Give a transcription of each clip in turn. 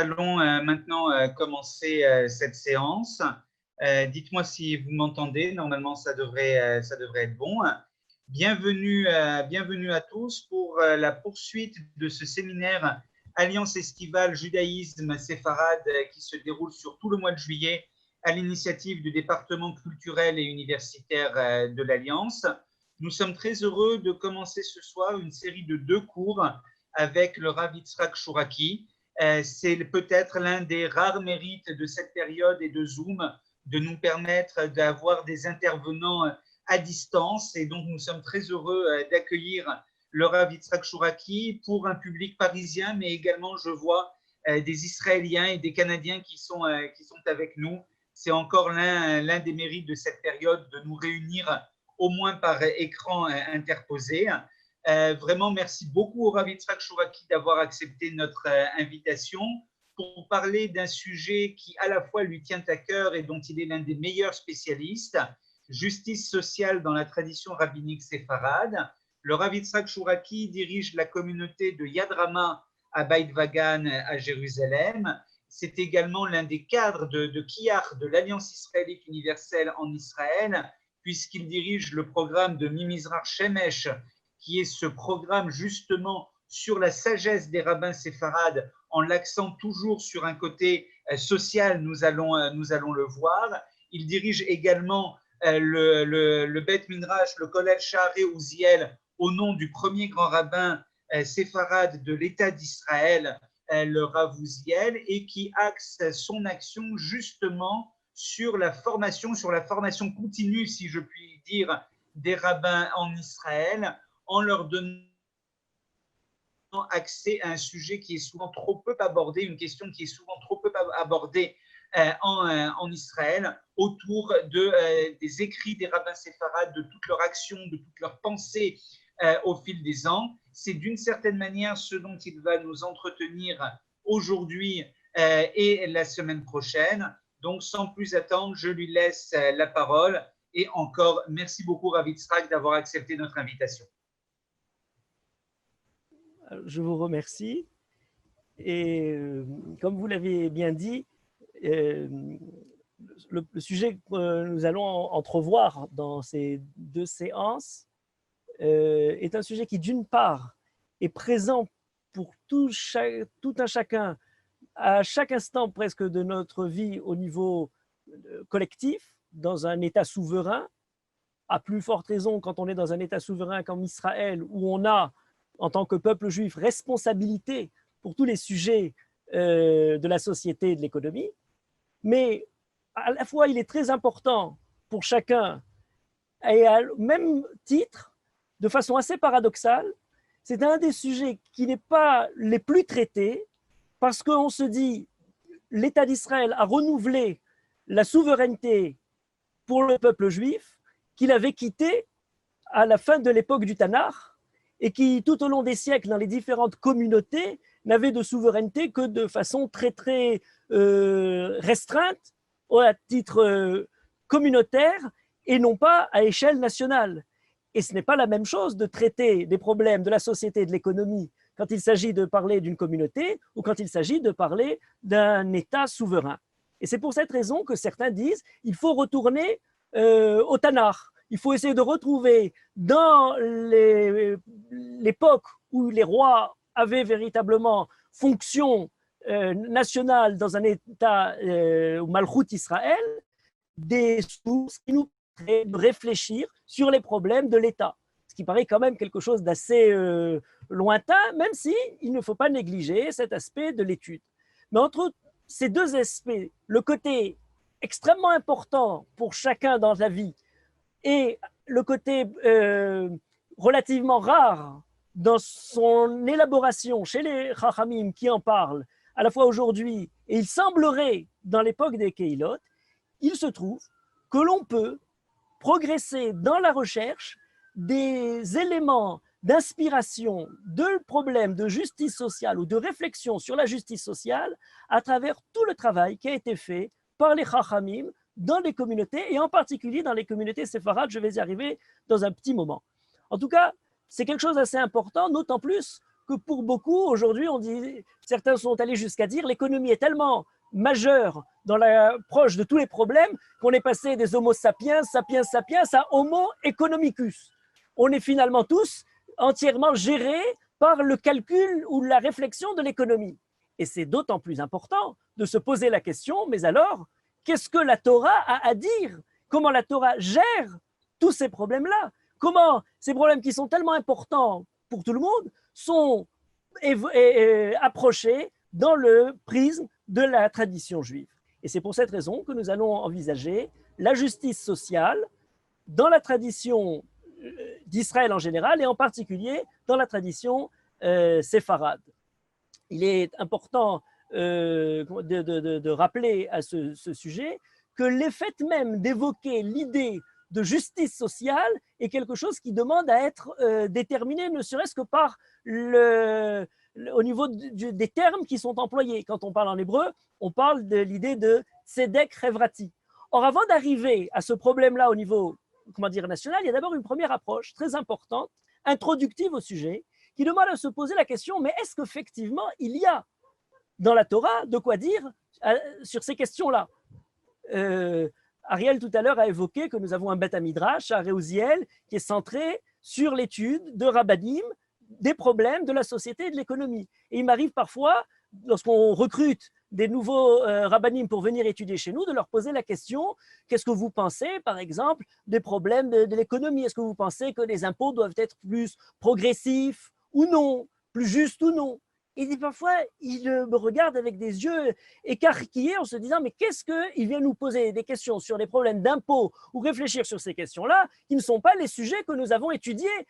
allons maintenant commencer cette séance. Dites-moi si vous m'entendez. Normalement, ça devrait être bon. Bienvenue à tous pour la poursuite de ce séminaire Alliance estivale judaïsme séfarade qui se déroule sur tout le mois de juillet à l'initiative du département culturel et universitaire de l'Alliance. Nous sommes très heureux de commencer ce soir une série de 2 cours avec le Rav Yitzhak Chouraki. C'est peut-être l'un des rares mérites de cette période et de Zoom de nous permettre d'avoir des intervenants à distance. Et donc, nous sommes très heureux d'accueillir le Rav Yitzhak Chouraki pour un public parisien, mais également, je vois des Israéliens et des Canadiens qui sont avec nous. C'est encore l'un des mérites de cette période de nous réunir au moins par écran interposé. Vraiment, merci beaucoup au Rav Yitzhak Chouraki d'avoir accepté notre invitation pour parler d'un sujet qui à la fois lui tient à cœur et dont il est l'un des meilleurs spécialistes, justice sociale dans la tradition rabbinique séfarade. Le Rav Yitzhak Chouraki dirige la communauté de Yad Rama à Beit Vagan à Jérusalem. C'est également l'un des cadres de Kiyar, de l'Alliance israélite universelle en Israël, puisqu'il dirige le programme de Mimizrach Shemesh, qui est ce programme justement sur la sagesse des rabbins séfarades, en l'accent toujours sur un côté social, nous allons le voir. Il dirige également le Beth Midrash, le Kollel Shaarei Uziel, au nom du premier grand rabbin séfarade de l'État d'Israël, le Rav Uziel, et qui axe son action justement sur la formation continue, si je puis dire, des rabbins en Israël, en leur donnant accès à un sujet qui est souvent trop peu abordé, une question qui est souvent trop peu abordée en Israël, autour des écrits des rabbins séfarades, de toute leur action, de toute leur pensée au fil des ans. C'est d'une certaine manière ce dont il va nous entretenir aujourd'hui et la semaine prochaine. Donc, sans plus attendre, je lui laisse la parole. Et encore, merci beaucoup, Rav Yitzhak, d'avoir accepté notre invitation. Je vous remercie. Et comme vous l'avez bien dit, le sujet que nous allons entrevoir dans ces 2 séances est un sujet qui, d'une part, est présent pour tout un chacun, à chaque instant presque de notre vie au niveau collectif, dans un État souverain, à plus forte raison quand on est dans un État souverain comme Israël, où on a, en tant que peuple juif, responsabilité pour tous les sujets de la société et de l'économie. Mais à la fois, il est très important pour chacun, et au même titre, de façon assez paradoxale, c'est un des sujets qui n'est pas les plus traités, parce qu'on se dit, l'État d'Israël a renouvelé la souveraineté pour le peuple juif qu'il avait quitté à la fin de l'époque du Tanakh, et qui, tout au long des siècles, dans les différentes communautés, n'avait de souveraineté que de façon très, très restreinte, à titre communautaire, et non pas à échelle nationale. Et ce n'est pas la même chose de traiter des problèmes de la société et de l'économie quand il s'agit de parler d'une communauté ou quand il s'agit de parler d'un État souverain. Et c'est pour cette raison que certains disent qu'il faut retourner au Tanakh. Il faut essayer de retrouver dans l'époque où les rois avaient véritablement fonction nationale dans un État Malchut Israël, des sources qui nous permettraient de réfléchir sur les problèmes de l'État. Ce qui paraît quand même quelque chose d'assez lointain, même s'il ne faut pas négliger cet aspect de l'étude. Mais entre ces 2 aspects, le côté extrêmement important pour chacun dans la vie et le côté relativement rare dans son élaboration chez les Chachamim qui en parlent, à la fois aujourd'hui, et il semblerait dans l'époque des Keilot, il se trouve que l'on peut progresser dans la recherche des éléments d'inspiration de problèmes de justice sociale ou de réflexion sur la justice sociale à travers tout le travail qui a été fait par les Chachamim dans les communautés, et en particulier dans les communautés séfarades. Je vais y arriver dans un petit moment. En tout cas, c'est quelque chose d'assez important, d'autant plus que pour beaucoup, aujourd'hui, certains sont allés jusqu'à dire l'économie est tellement majeure dans l'approche de tous les problèmes qu'on est passé des Homo sapiens, sapiens, sapiens à Homo economicus. On est finalement tous entièrement gérés par le calcul ou la réflexion de l'économie. Et c'est d'autant plus important de se poser la question, mais alors, qu'est-ce que la Torah a à dire? Comment la Torah gère tous ces problèmes-là? Comment ces problèmes qui sont tellement importants pour tout le monde sont approchés dans le prisme de la tradition juive? Et c'est pour cette raison que nous allons envisager la justice sociale dans la tradition d'Israël en général et en particulier dans la tradition séfarade. Il est important de rappeler à ce sujet que l'effet même d'évoquer l'idée de justice sociale est quelque chose qui demande à être déterminé, ne serait-ce que par au niveau des termes qui sont employés. Quand on parle en hébreu, on parle de l'idée de tzedek chevrati. Or, avant d'arriver à ce problème-là au niveau, national, il y a d'abord une première approche très importante, introductive au sujet, qui demande à se poser la question, mais est-ce qu'effectivement, il y a dans la Torah de quoi dire sur ces questions-là? Ariel, tout à l'heure, a évoqué que nous avons un Beth Midrash à Réouziel qui est centré sur l'étude de Rabbanim des problèmes de la société et de l'économie. Et il m'arrive parfois, lorsqu'on recrute des nouveaux Rabbanim pour venir étudier chez nous, de leur poser la question, qu'est-ce que vous pensez, par exemple, des problèmes de l'économie? Est-ce que vous pensez que les impôts doivent être plus progressifs ou non, plus justes ou non? Et parfois, il me regarde avec des yeux écarquillés en se disant, mais qu'est-ce qu'il vient nous poser des questions sur les problèmes d'impôts ou réfléchir sur ces questions-là qui ne sont pas les sujets que nous avons étudiés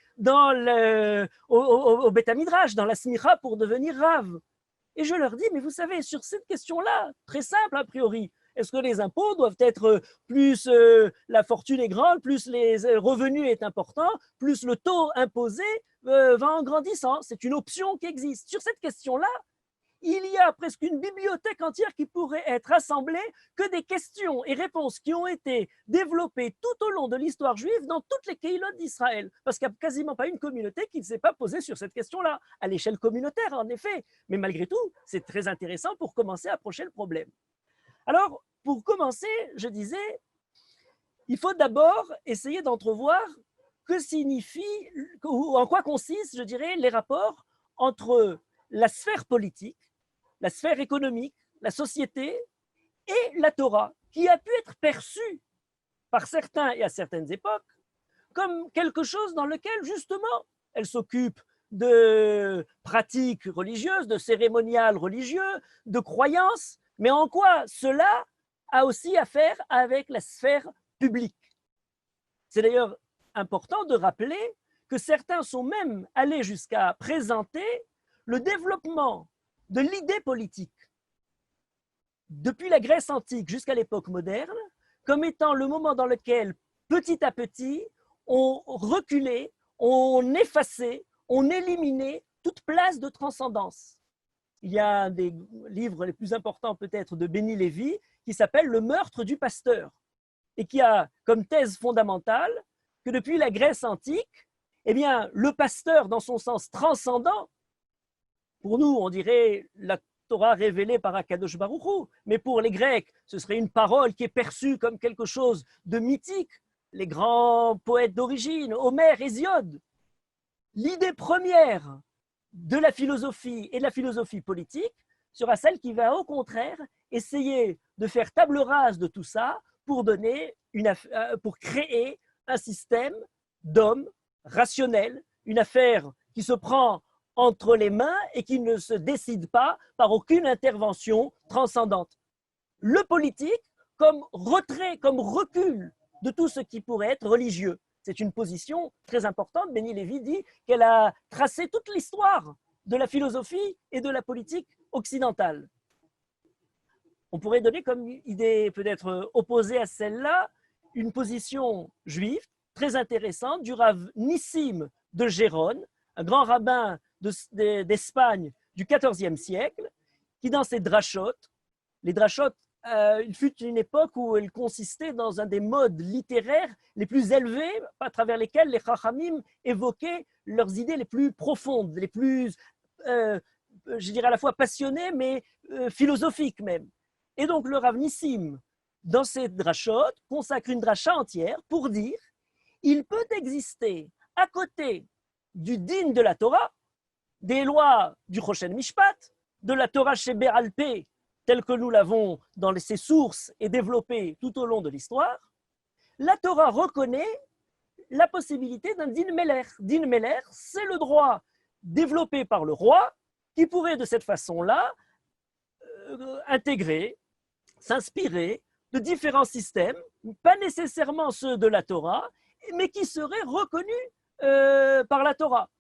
au Beth Midrash, dans la Smicha pour devenir Rav. Et je leur dis, mais vous savez, sur cette question-là, très simple a priori, est-ce que les impôts doivent être plus la fortune est grande, plus les revenus est important, plus le taux imposé va en grandissant? C'est une option qui existe. Sur cette question-là, il y a presque une bibliothèque entière qui pourrait être assemblée que des questions et réponses qui ont été développées tout au long de l'histoire juive dans toutes les Keilot d'Israël. Parce qu'il n'y a quasiment pas une communauté qui ne s'est pas posée sur cette question-là, à l'échelle communautaire en effet. Mais malgré tout, c'est très intéressant pour commencer à approcher le problème. Alors, pour commencer, je disais, il faut d'abord essayer d'entrevoir que signifie, ou en quoi consistent, je dirais, les rapports entre la sphère politique, la sphère économique, la société et la Torah, qui a pu être perçue par certains et à certaines époques comme quelque chose dans lequel, justement, elle s'occupe de pratiques religieuses, de cérémonials religieux, de croyances, mais en quoi cela a aussi à faire avec la sphère publique. C'est d'ailleurs important de rappeler que certains sont même allés jusqu'à présenter le développement de l'idée politique depuis la Grèce antique jusqu'à l'époque moderne comme étant le moment dans lequel, petit à petit, on reculait, on effaçait, on éliminait toute place de transcendance. Il y a un des livres les plus importants peut-être de Benny Lévy qui s'appelle « Le meurtre du pasteur » et qui a comme thèse fondamentale que depuis la Grèce antique, eh bien, le pasteur dans son sens transcendant, pour nous on dirait la Torah révélée par Akadosh Baruch Hu, mais pour les Grecs, ce serait une parole qui est perçue comme quelque chose de mythique. Les grands poètes d'origine, Homère, Hésiode, l'idée première de la philosophie et de la philosophie politique sera celle qui va au contraire essayer de faire table rase de tout ça pour créer un système d'hommes rationnels, une affaire qui se prend entre les mains et qui ne se décide pas par aucune intervention transcendante. Le politique comme retrait, comme recul de tout ce qui pourrait être religieux. C'est une position très importante. Benny Lévy dit qu'elle a tracé toute l'histoire de la philosophie et de la politique occidentale. On pourrait donner comme idée peut-être opposée à celle-là une position juive très intéressante du Rav Nissim de Gérone, un grand rabbin d'Espagne du XIVe siècle, qui dans ses drachot, les drachot, il fut une époque où elles consistaient dans un des modes littéraires les plus élevés à travers lesquels les Chachamim évoquaient leurs idées les plus profondes, les plus je dirais à la fois passionné, mais philosophique même. Et donc le Rav Nissim, dans ses drachot, consacre une dracha entière pour dire il peut exister à côté du din de la Torah, des lois du Choshen Mishpat, de la Torah Sheber Alpé, telle que nous l'avons dans ses sources et développée tout au long de l'histoire, la Torah reconnaît la possibilité d'un din meler. Din meler, c'est le droit développé par le roi qui pourrait de cette façon-là intégrer, s'inspirer de différents systèmes, pas nécessairement ceux de la Torah, mais qui seraient reconnus par la Torah.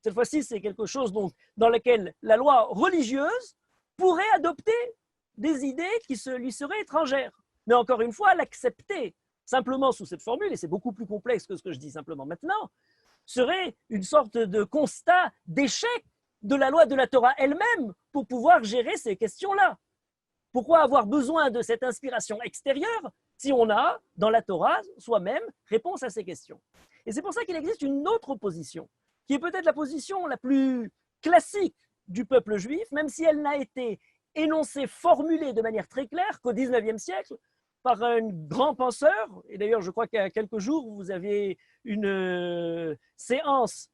Cette fois-ci, c'est quelque chose donc, dans lequel la loi religieuse pourrait adopter des idées qui lui seraient étrangères. Mais encore une fois, l'accepter simplement sous cette formule, et c'est beaucoup plus complexe que ce que je dis simplement maintenant, serait une sorte de constat d'échec de la loi de la Torah elle-même pour pouvoir gérer ces questions-là. Pourquoi avoir besoin de cette inspiration extérieure si on a, dans la Torah, soi-même, réponse à ces questions? Et c'est pour ça qu'il existe une autre position, qui est peut-être la position la plus classique du peuple juif, même si elle n'a été énoncée, formulée de manière très claire qu'au XIXe siècle, par un grand penseur, et d'ailleurs je crois qu'il y a quelques jours, vous avez une séance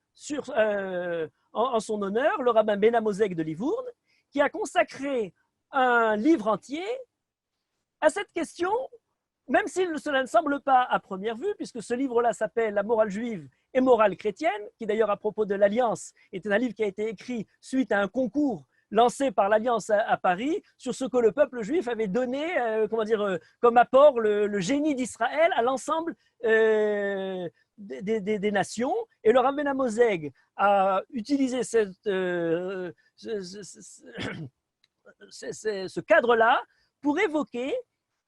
en son honneur, le rabbin Ben Amozeg de Livourne, qui a consacré un livre entier à cette question, même si cela ne semble pas à première vue, puisque ce livre-là s'appelle La morale juive et morale chrétienne, qui d'ailleurs à propos de l'Alliance était un livre qui a été écrit suite à un concours lancé par l'Alliance à Paris sur ce que le peuple juif avait donné comme apport le génie d'Israël à l'ensemble des nations. Et le rabbin Amozeg a utilisé ce cadre-là pour évoquer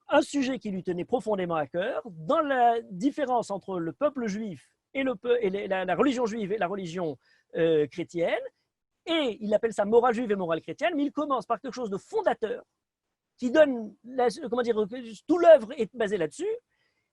un sujet qui lui tenait profondément à cœur dans la différence entre le peuple juif et la religion juive et la religion chrétienne. Et il appelle ça morale juive et morale chrétienne, mais il commence par quelque chose de fondateur qui donne, tout l'œuvre est basée là-dessus.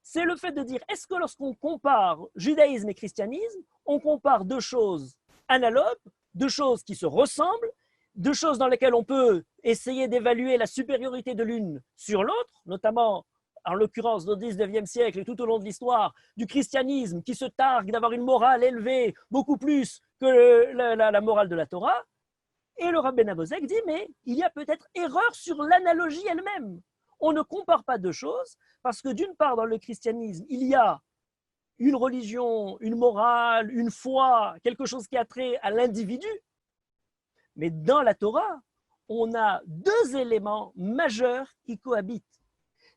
C'est le fait de dire, est-ce que lorsqu'on compare judaïsme et christianisme, on compare deux choses analogues, deux choses qui se ressemblent, deux choses dans lesquelles on peut essayer d'évaluer la supériorité de l'une sur l'autre, notamment en l'occurrence au XIXe siècle et tout au long de l'histoire du christianisme qui se targue d'avoir une morale élevée beaucoup plus que la morale de la Torah. Et le rabbin Amozeg dit, mais il y a peut-être erreur sur l'analogie elle-même. On ne compare pas deux choses parce que d'une part dans le christianisme, il y a une religion, une morale, une foi, quelque chose qui a trait à l'individu. Mais dans la Torah, on a deux éléments majeurs qui cohabitent.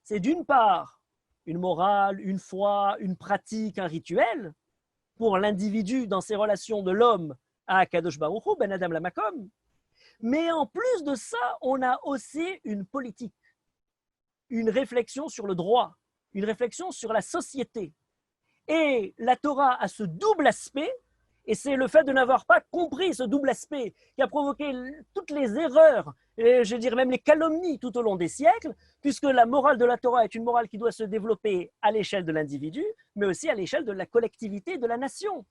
C'est d'une part une morale, une foi, une pratique, un rituel pour l'individu dans ses relations de l'homme à Kadosh Baruch Hu, Ben Adam Lamakom. Mais en plus de ça, on a aussi une politique, une réflexion sur le droit, une réflexion sur la société. Et la Torah a ce double aspect, et c'est le fait de n'avoir pas compris ce double aspect qui a provoqué toutes les erreurs, et je dirais même les calomnies tout au long des siècles, puisque la morale de la Torah est une morale qui doit se développer à l'échelle de l'individu, mais aussi à l'échelle de la collectivité de la nation.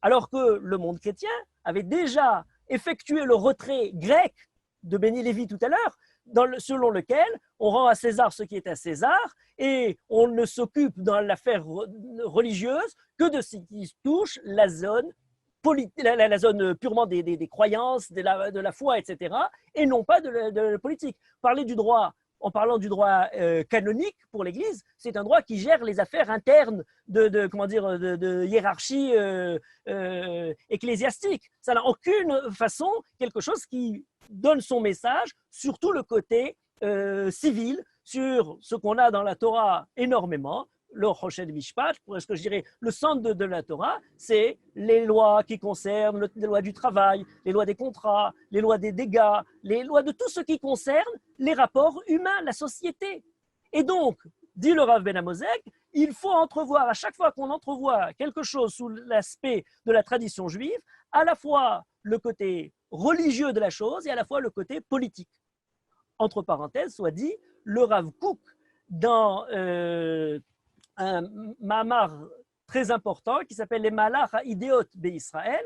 Alors que le monde chrétien avait déjà effectué le retrait grec de Béni Lévi tout à l'heure, selon lequel on rend à César ce qui est à César et on ne s'occupe dans l'affaire religieuse que de ce qui touche la zone purement des croyances, de la foi, etc., et non pas de la politique. Parler du droit, en parlant du droit canonique pour l'Église, c'est un droit qui gère les affaires internes de hiérarchie ecclésiastique. Ça n'a aucune façon quelque chose qui donne son message sur tout le côté civil, sur ce qu'on a dans la Torah énormément, le Choshen Mishpat, ce que je dirais, le centre de la Torah, c'est les lois qui concernent les lois du travail, les lois des contrats, les lois des dégâts, les lois de tout ce qui concerne les rapports humains, la société. Et donc, dit le Rav Ben Amozeg, il faut entrevoir, à chaque fois qu'on entrevoit quelque chose sous l'aspect de la tradition juive, à la fois le côté religieux de la chose et à la fois le côté politique. Entre parenthèses, soit dit, le Rav Kook, dans un mamar très important qui s'appelle les Malach HaIdeot Be'Israël,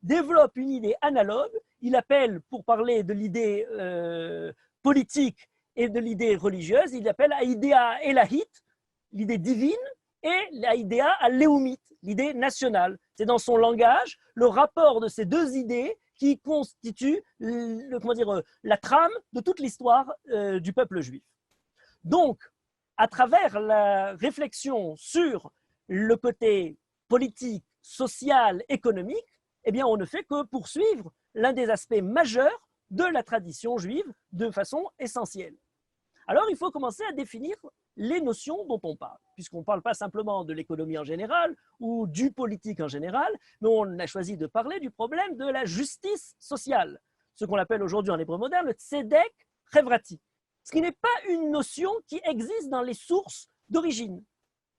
développe une idée analogue. Il appelle, pour parler de l'idée politique et de l'idée religieuse, il appelle à idea elahit, l'idée divine, et la idea aleumit, l'idée nationale. C'est dans son langage le rapport de ces deux idées qui constitue la trame de toute l'histoire du peuple juif. Donc, à travers la réflexion sur le côté politique, social, économique, eh bien, on ne fait que poursuivre l'un des aspects majeurs de la tradition juive de façon essentielle. Alors, il faut commencer à définir les notions dont on parle, puisqu'on ne parle pas simplement de l'économie en général ou du politique en général, mais on a choisi de parler du problème de la justice sociale, ce qu'on appelle aujourd'hui en hébreu moderne le tzedek chevrati, ce qui n'est pas une notion qui existe dans les sources d'origine.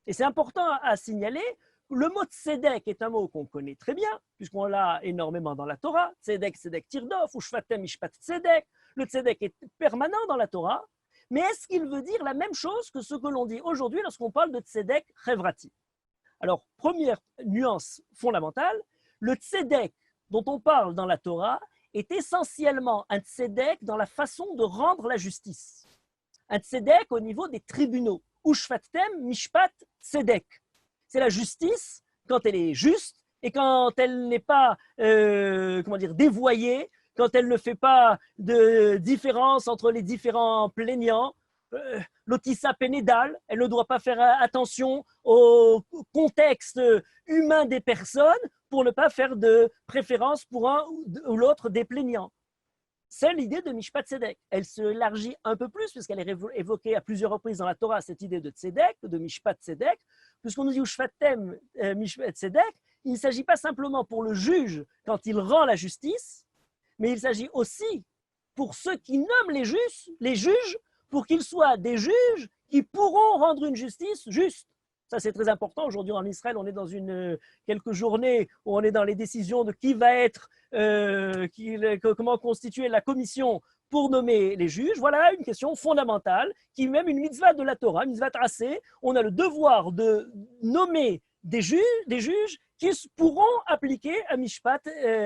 Et c'est important à signaler, le mot tzedek est un mot qu'on connaît très bien, puisqu'on l'a énormément dans la Torah, tzedek, tzedek tirdof, ou shvatem mishpat tzedek, le tzedek est permanent dans la Torah, mais est-ce qu'il veut dire la même chose que ce que l'on dit aujourd'hui lorsqu'on parle de tzedek chevrati? Alors, première nuance fondamentale, le tzedek dont on parle dans la Torah est essentiellement un tzedek dans la façon de rendre la justice. Un tzedek au niveau des tribunaux. Ushvattem mishpat tzedek. C'est la justice quand elle est juste et quand elle n'est pas dévoyée, quand elle ne fait pas de différence entre les différents plaignants. L'otissa pénédale, elle ne doit pas faire attention au contexte humain des personnes pour ne pas faire de préférence pour un ou l'autre des plaignants. C'est l'idée de Mishpat Tzedek. Elle s'élargit un peu plus puisqu'elle est évoquée à plusieurs reprises dans la Torah, cette idée de Tzedek, de Mishpat Tzedek, puisqu'on nous dit Ushvatem Mishpat Tzedek, il ne s'agit pas simplement pour le juge quand il rend la justice, mais il s'agit aussi pour ceux qui nomment les juges, pour qu'ils soient des juges qui pourront rendre une justice juste. Ça, c'est très important. Aujourd'hui, en Israël, on est dans quelques journées où on est dans les décisions de qui va être, comment constituer la commission pour nommer les juges. Voilà une question fondamentale qui est même une mitzvah de la Torah, une mitzvah tracée. On a le devoir de nommer des juges qui pourront appliquer un mishpat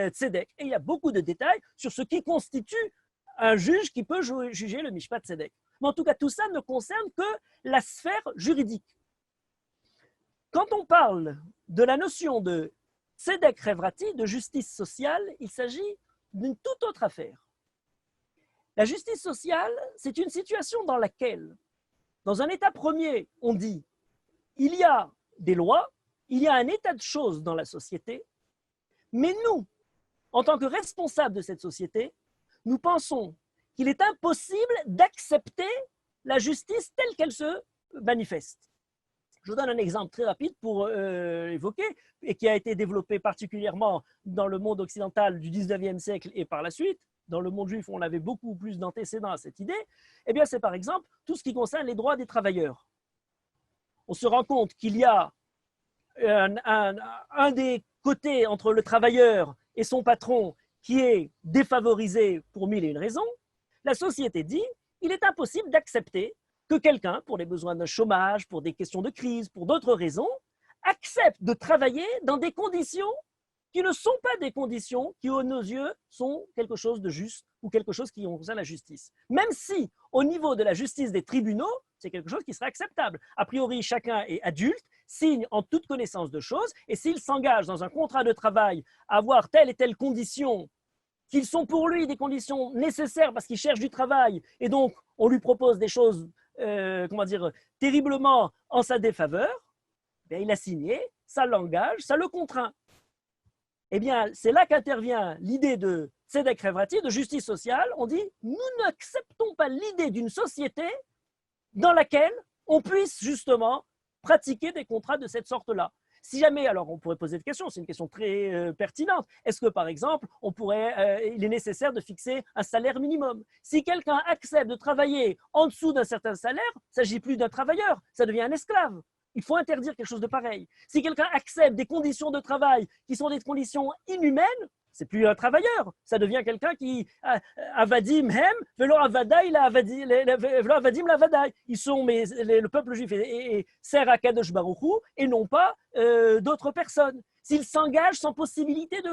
tzedek. Et il y a beaucoup de détails sur ce qui constitue un juge qui peut juger le mishpat tzedek. Mais en tout cas, tout ça ne concerne que la sphère juridique. Quand on parle de la notion de tzedek chevrati, de justice sociale, il s'agit d'une toute autre affaire. La justice sociale, c'est une situation dans laquelle, dans un état premier, on dit il y a des lois, il y a un état de choses dans la société, mais nous, en tant que responsables de cette société, nous pensons qu'il est impossible d'accepter la justice telle qu'elle se manifeste. Je vous donne un exemple très rapide pour évoquer, et qui a été développé particulièrement dans le monde occidental du 19e siècle et par la suite. Dans le monde juif, on avait beaucoup plus d'antécédents à cette idée. Eh bien, c'est par exemple tout ce qui concerne les droits des travailleurs. On se rend compte qu'il y a un des côtés entre le travailleur et son patron qui est défavorisé pour mille et une raisons. La société dit il est impossible d'accepter que quelqu'un, pour les besoins d'un chômage, pour des questions de crise, pour d'autres raisons, accepte de travailler dans des conditions qui ne sont pas des conditions qui, à nos yeux, sont quelque chose de juste ou quelque chose qui concerne la justice. Même si, au niveau de la justice des tribunaux, c'est quelque chose qui serait acceptable. A priori, chacun est adulte, signe en toute connaissance de choses, et s'il s'engage dans un contrat de travail à avoir telle et telle condition, qu'ils sont pour lui des conditions nécessaires parce qu'il cherche du travail, et donc on lui propose des choses terriblement en sa défaveur, bien, il a signé, ça l'engage, ça le contraint. Eh bien, c'est là qu'intervient l'idée de tzedek chevrati, de justice sociale. On dit, nous n'acceptons pas l'idée d'une société dans laquelle on puisse justement pratiquer des contrats de cette sorte-là. Si jamais, alors on pourrait poser des questions, c'est une question très pertinente. Est-ce que par exemple, il est nécessaire de fixer un salaire minimum? Si quelqu'un accepte de travailler en dessous d'un certain salaire, il ne s'agit plus d'un travailleur, ça devient un esclave. Il faut interdire quelque chose de pareil. Si quelqu'un accepte des conditions de travail qui sont des conditions inhumaines, c'est plus un travailleur, ça devient quelqu'un qui avadim hem, velo avadai la avadim la avadai. Ils sont le peuple juif et sert à Kadosh Baruch Hu et non pas d'autres personnes. S'ils s'engagent sans possibilité de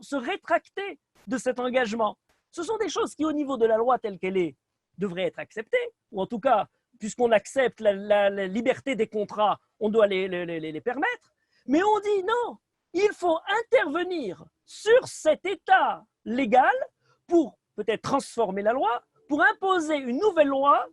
se rétracter de cet engagement, ce sont des choses qui, au niveau de la loi telle qu'elle est, devraient être acceptées, ou en tout cas, puisqu'on accepte la liberté des contrats, on doit les permettre. Mais on dit non, il faut intervenir sur cet état légal pour peut-être transformer la loi, pour imposer une nouvelle loi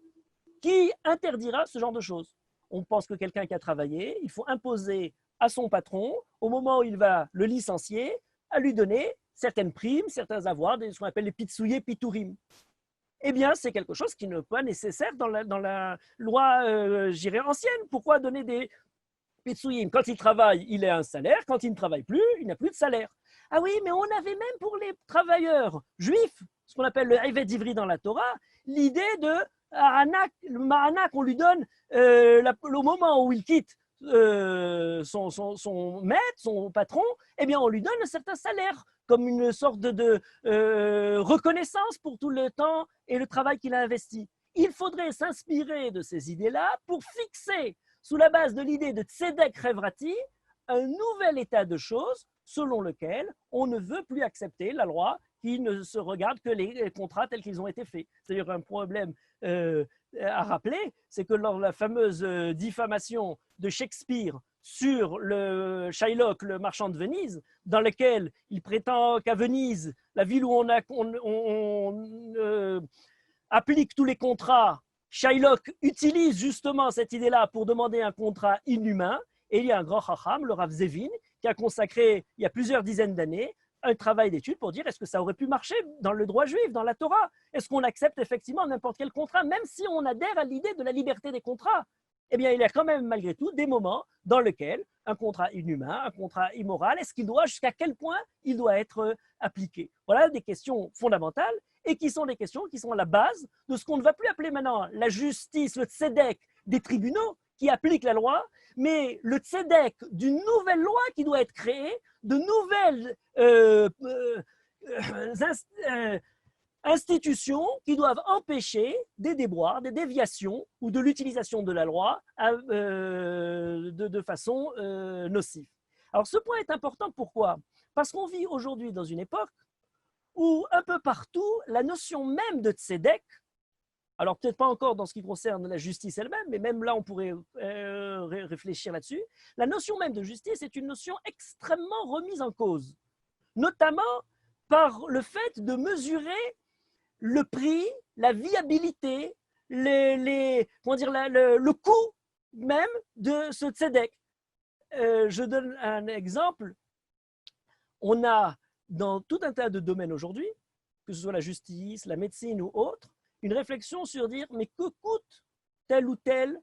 qui interdira ce genre de choses. On pense que quelqu'un qui a travaillé, il faut imposer à son patron, au moment où il va le licencier, à lui donner certaines primes, certains avoirs, ce qu'on appelle les pitsouillés pitourim. Eh bien, c'est quelque chose qui n'est pas nécessaire dans la loi, ancienne. Pourquoi donner des pitsouïm? Quand il travaille, il a un salaire. Quand il ne travaille plus, il n'a plus de salaire. Ah oui, mais on avait même pour les travailleurs juifs, ce qu'on appelle le Eved Ivri dans la Torah, l'idée de le Ma'anak, on lui donne au moment où il quitte son maître, son patron, eh bien, on lui donne un certain salaire, comme une sorte de reconnaissance pour tout le temps et le travail qu'il a investi. Il faudrait s'inspirer de ces idées-là pour fixer, sous la base de l'idée de Tzedek Revrati, un nouvel état de choses selon lequel on ne veut plus accepter la loi qui ne se regarde que les contrats tels qu'ils ont été faits. C'est-à-dire un problème à rappeler, c'est que lors de la fameuse diffamation de Shakespeare sur le Shylock, le marchand de Venise, dans lequel il prétend qu'à Venise, la ville où on applique tous les contrats, Shylock utilise justement cette idée-là pour demander un contrat inhumain. Et il y a un grand chacham, le Rav Zevin, qui a consacré, il y a plusieurs dizaines d'années, un travail d'étude pour dire est-ce que ça aurait pu marcher dans le droit juif, dans la Torah? Est-ce qu'on accepte effectivement n'importe quel contrat, même si on adhère à l'idée de la liberté des contrats? Eh bien, il y a quand même malgré tout des moments dans lesquels un contrat inhumain, un contrat immoral, est-ce qu'il doit, jusqu'à quel point il doit être appliqué? Voilà des questions fondamentales et qui sont des questions qui sont à la base de ce qu'on ne va plus appeler maintenant la justice, le tzedek des tribunaux qui appliquent la loi, mais le tzedek d'une nouvelle loi qui doit être créée, de nouvelles institutions qui doivent empêcher des déboires, des déviations ou de l'utilisation de la loi de façon nocive. Alors ce point est important, pourquoi? Parce qu'on vit aujourd'hui dans une époque où un peu partout, la notion même de tzedek, alors peut-être pas encore dans ce qui concerne la justice elle-même, mais même là on pourrait réfléchir là-dessus, la notion même de justice est une notion extrêmement remise en cause, notamment par le fait de mesurer le prix, la viabilité, le coût même de ce tzedek. Je donne un exemple. On a dans tout un tas de domaines aujourd'hui, que ce soit la justice, la médecine ou autre, une réflexion sur dire mais que coûte telle ou telle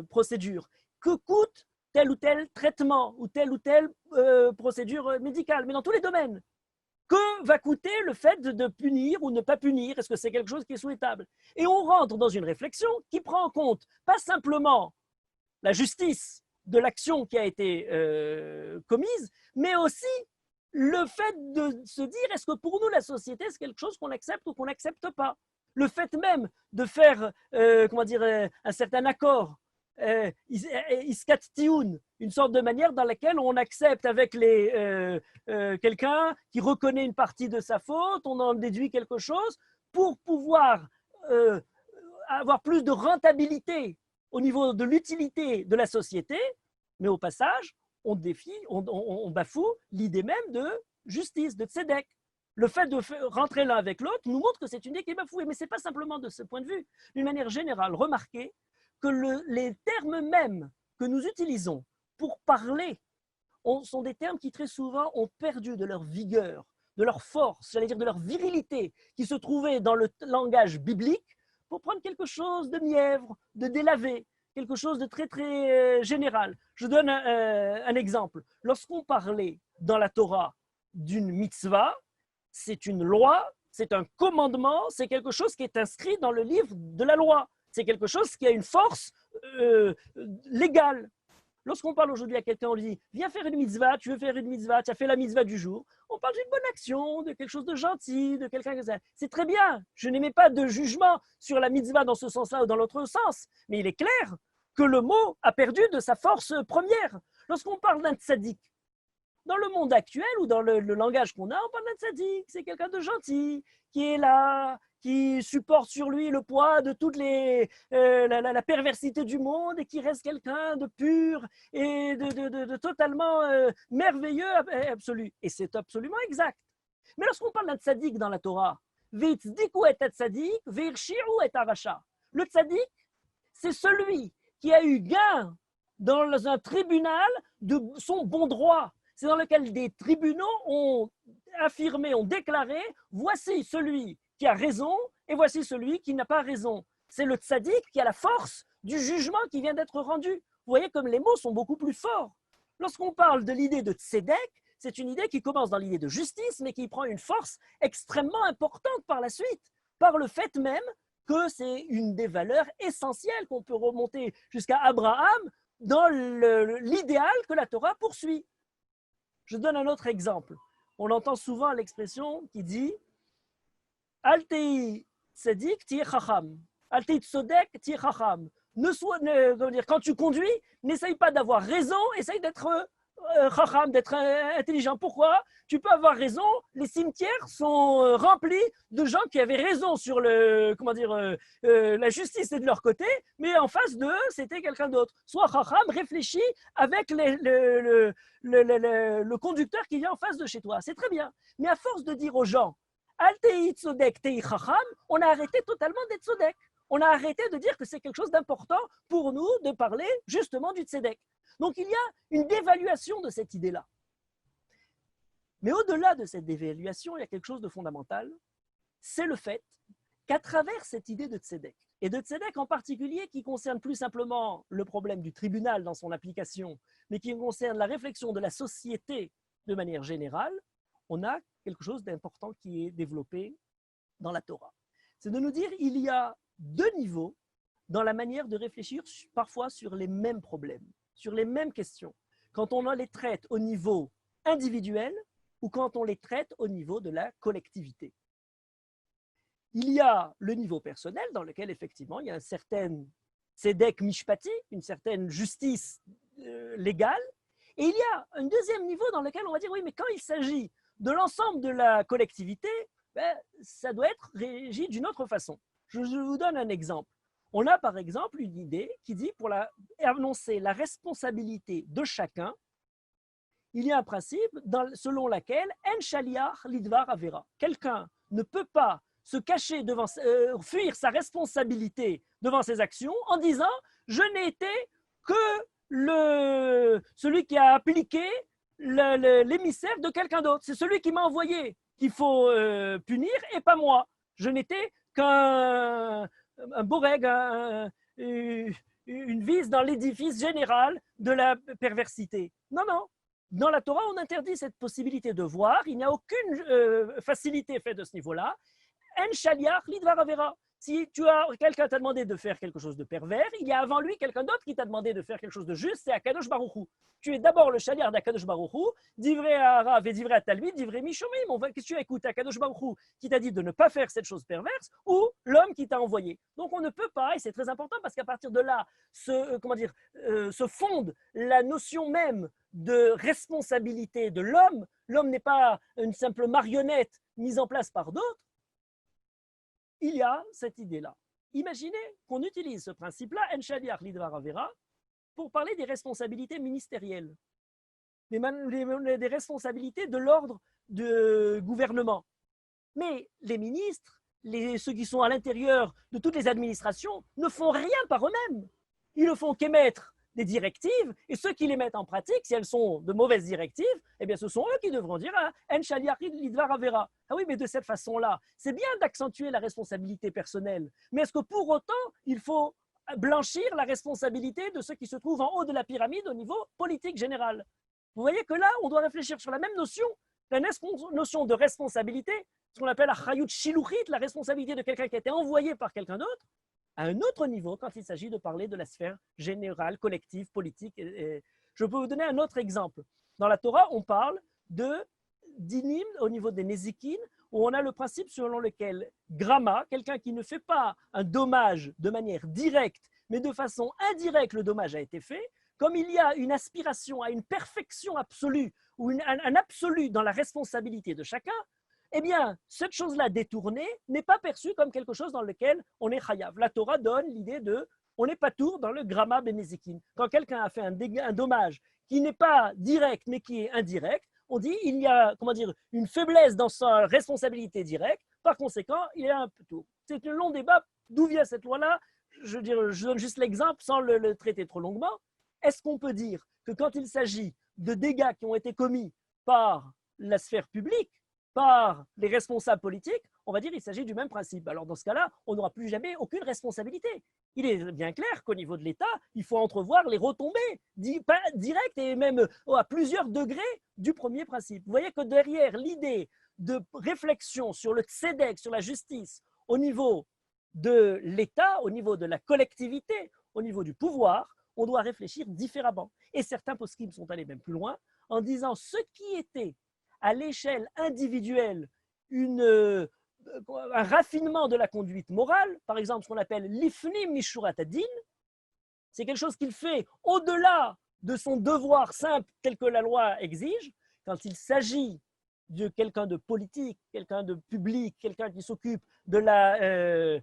procédure? Que coûte tel ou tel traitement ou telle procédure médicale? Mais dans tous les domaines. Que va coûter le fait de punir ou ne pas punir? Est-ce que c'est quelque chose qui est souhaitable? Et on rentre dans une réflexion qui prend en compte pas simplement la justice de l'action qui a été commise, mais aussi le fait de se dire est-ce que pour nous la société c'est quelque chose qu'on accepte ou qu'on n'accepte pas? Le fait même de faire un certain accord, iskat tioun, une sorte de manière dans laquelle on accepte avec quelqu'un qui reconnaît une partie de sa faute, on en déduit quelque chose pour pouvoir avoir plus de rentabilité au niveau de l'utilité de la société, mais au passage, on bafoue l'idée même de justice, de tzedek. Le fait de rentrer l'un avec l'autre nous montre que c'est une idée qui est bafouée, mais ce n'est pas simplement de ce point de vue. D'une manière générale, remarquez que les termes mêmes que nous utilisons pour parler sont des termes qui très souvent ont perdu de leur vigueur, de leur force, j'allais dire de leur virilité, qui se trouvait dans le langage biblique, pour prendre quelque chose de mièvre, de délavé, quelque chose de très très général. Je donne un exemple. Lorsqu'on parlait dans la Torah d'une mitzvah, c'est une loi, c'est un commandement, c'est quelque chose qui est inscrit dans le livre de la loi. C'est quelque chose qui a une force légale. Lorsqu'on parle aujourd'hui à quelqu'un, on lui dit « Viens faire une mitzvah, tu veux faire une mitzvah, tu as fait la mitzvah du jour », on parle d'une bonne action, de quelque chose de gentil, de quelqu'un que ça. C'est très bien, je n'émets pas de jugement sur la mitzvah dans ce sens-là ou dans l'autre sens, mais il est clair que le mot a perdu de sa force première. Lorsqu'on parle d'un tzaddik, dans le monde actuel ou dans le langage qu'on a, on parle d'un tzaddik, c'est quelqu'un de gentil, qui est là, qui supporte sur lui le poids de toute la perversité du monde et qui reste quelqu'un de pur et de totalement merveilleux absolu. Et c'est absolument exact. Mais lorsqu'on parle d'un tzaddik dans la Torah, Veitzdiku et tzaddik, Veirshirou et aracha. Le tzaddik, c'est celui qui a eu gain dans un tribunal de son bon droit. C'est dans lequel des tribunaux ont affirmé, ont déclaré, voici celui qui a raison et voici celui qui n'a pas raison. C'est le tzaddik qui a la force du jugement qui vient d'être rendu. Vous voyez comme les mots sont beaucoup plus forts. Lorsqu'on parle de l'idée de tzedek, c'est une idée qui commence dans l'idée de justice, mais qui prend une force extrêmement importante par la suite, par le fait même que c'est une des valeurs essentielles qu'on peut remonter jusqu'à Abraham dans l'idéal que la Torah poursuit. Je donne un autre exemple. On entend souvent l'expression qui dit Al tei tzadik tiye chacham, al tei tzodek tiye chacham. Quand tu conduis, n'essaye pas d'avoir raison, essaye d'être chacham, d'être intelligent. Pourquoi? Tu peux avoir raison, les cimetières sont remplis de gens qui avaient raison sur la justice est de leur côté, mais en face d'eux, c'était quelqu'un d'autre. Sois chacham, réfléchis avec le conducteur qui vient en face de chez toi. C'est très bien. Mais à force de dire aux gens, Al tei tzodek tei chacham, on a arrêté totalement d'être tzodek. On a arrêté de dire que c'est quelque chose d'important pour nous de parler justement du tzedek. Donc il y a une dévaluation de cette idée-là. Mais au-delà de cette dévaluation, il y a quelque chose de fondamental, c'est le fait qu'à travers cette idée de tzedek, et de tzedek en particulier qui concerne plus simplement le problème du tribunal dans son application, mais qui concerne la réflexion de la société de manière générale, on a quelque chose d'important qui est développé dans la Torah. C'est de nous dire qu'il y a deux niveaux dans la manière de réfléchir parfois sur les mêmes problèmes, sur les mêmes questions, quand on les traite au niveau individuel ou quand on les traite au niveau de la collectivité. Il y a le niveau personnel dans lequel effectivement il y a un certain tzedek mishpati, une certaine justice légale, et il y a un deuxième niveau dans lequel on va dire oui, mais quand il s'agit de l'ensemble de la collectivité, ça doit être régi d'une autre façon. Je vous donne un exemple. On a par exemple une idée qui dit, pour annoncer la responsabilité de chacun, il y a un principe selon lequel en shaliach lidvar avera. Quelqu'un ne peut pas se cacher fuir sa responsabilité devant ses actions en disant je n'ai été que celui qui a appliqué l'émissaire de quelqu'un d'autre. C'est celui qui m'a envoyé qu'il faut punir et pas moi. Je n'étais qu'un boreg, une vis dans l'édifice général de la perversité. Non, non. Dans la Torah, on interdit cette possibilité de voir. Il n'y a aucune facilité faite de ce niveau-là. En shaliach lidvar avera. Si quelqu'un t'a demandé de faire quelque chose de pervers, il y a avant lui quelqu'un d'autre qui t'a demandé de faire quelque chose de juste, c'est Akadosh Baruch Hu. Tu es d'abord le shaliach d'Akadosh Baruch Hu, divrei harav et divrei talmid, divrei mishomim. Qu'est-ce que tu écoutes, Akadosh Baruch Hu qui t'a dit de ne pas faire cette chose perverse ou l'homme qui t'a envoyé. Donc on ne peut pas, et c'est très important parce qu'à partir de là se fonde la notion même de responsabilité de l'homme. L'homme n'est pas une simple marionnette mise en place par d'autres. Il y a cette idée-là. Imaginez qu'on utilise ce principe-là, en shaliach lidvar avera, pour parler des responsabilités ministérielles, des responsabilités de l'ordre du gouvernement. Mais les ministres, ceux qui sont à l'intérieur de toutes les administrations, ne font rien par eux-mêmes. Ils ne font qu'émettre des directives, et ceux qui les mettent en pratique, si elles sont de mauvaises directives, eh bien ce sont eux qui devront dire en shaliach lidvar avera. Ah oui, mais de cette façon-là, c'est bien d'accentuer la responsabilité personnelle, mais est-ce que pour autant, il faut blanchir la responsabilité de ceux qui se trouvent en haut de la pyramide au niveau politique général? Vous voyez que là, on doit réfléchir sur la même notion, la notion de responsabilité, ce qu'on appelle la chayut shiluchit, la responsabilité de quelqu'un qui a été envoyé par quelqu'un d'autre, à un autre niveau quand il s'agit de parler de la sphère générale, collective, politique. Je peux vous donner un autre exemple. Dans la Torah, on parle d'inim au niveau des nézikines, où on a le principe selon lequel Grama, quelqu'un qui ne fait pas un dommage de manière directe, mais de façon indirecte, le dommage a été fait, comme il y a une aspiration à une perfection absolue ou un absolu dans la responsabilité de chacun, eh bien, cette chose-là détournée n'est pas perçue comme quelque chose dans lequel on est chayav. La Torah donne l'idée de on n'est pas tour dans le gramma benézikin. Quand quelqu'un a fait un dommage qui n'est pas direct mais qui est indirect, on dit il y a une faiblesse dans sa responsabilité directe, par conséquent, il est un peu tour. C'est un long débat. D'où vient cette loi-là? Je donne juste l'exemple sans le traiter trop longuement. Est-ce qu'on peut dire que quand il s'agit de dégâts qui ont été commis par la sphère publique, par les responsables politiques, on va dire qu'il s'agit du même principe. Alors dans ce cas-là, on n'aura plus jamais aucune responsabilité. Il est bien clair qu'au niveau de l'État, il faut entrevoir les retombées directes et même à plusieurs degrés du premier principe. Vous voyez que derrière l'idée de réflexion sur le tzedek, sur la justice, au niveau de l'État, au niveau de la collectivité, au niveau du pouvoir, on doit réfléchir différemment. Et certains poskim sont allés même plus loin en disant ce qui était à l'échelle individuelle un raffinement de la conduite morale, par exemple ce qu'on appelle l'ifnim mishurat hadin, c'est quelque chose qu'il fait au-delà de son devoir simple tel que la loi exige. Quand il s'agit de quelqu'un de politique, quelqu'un de public, quelqu'un qui s'occupe de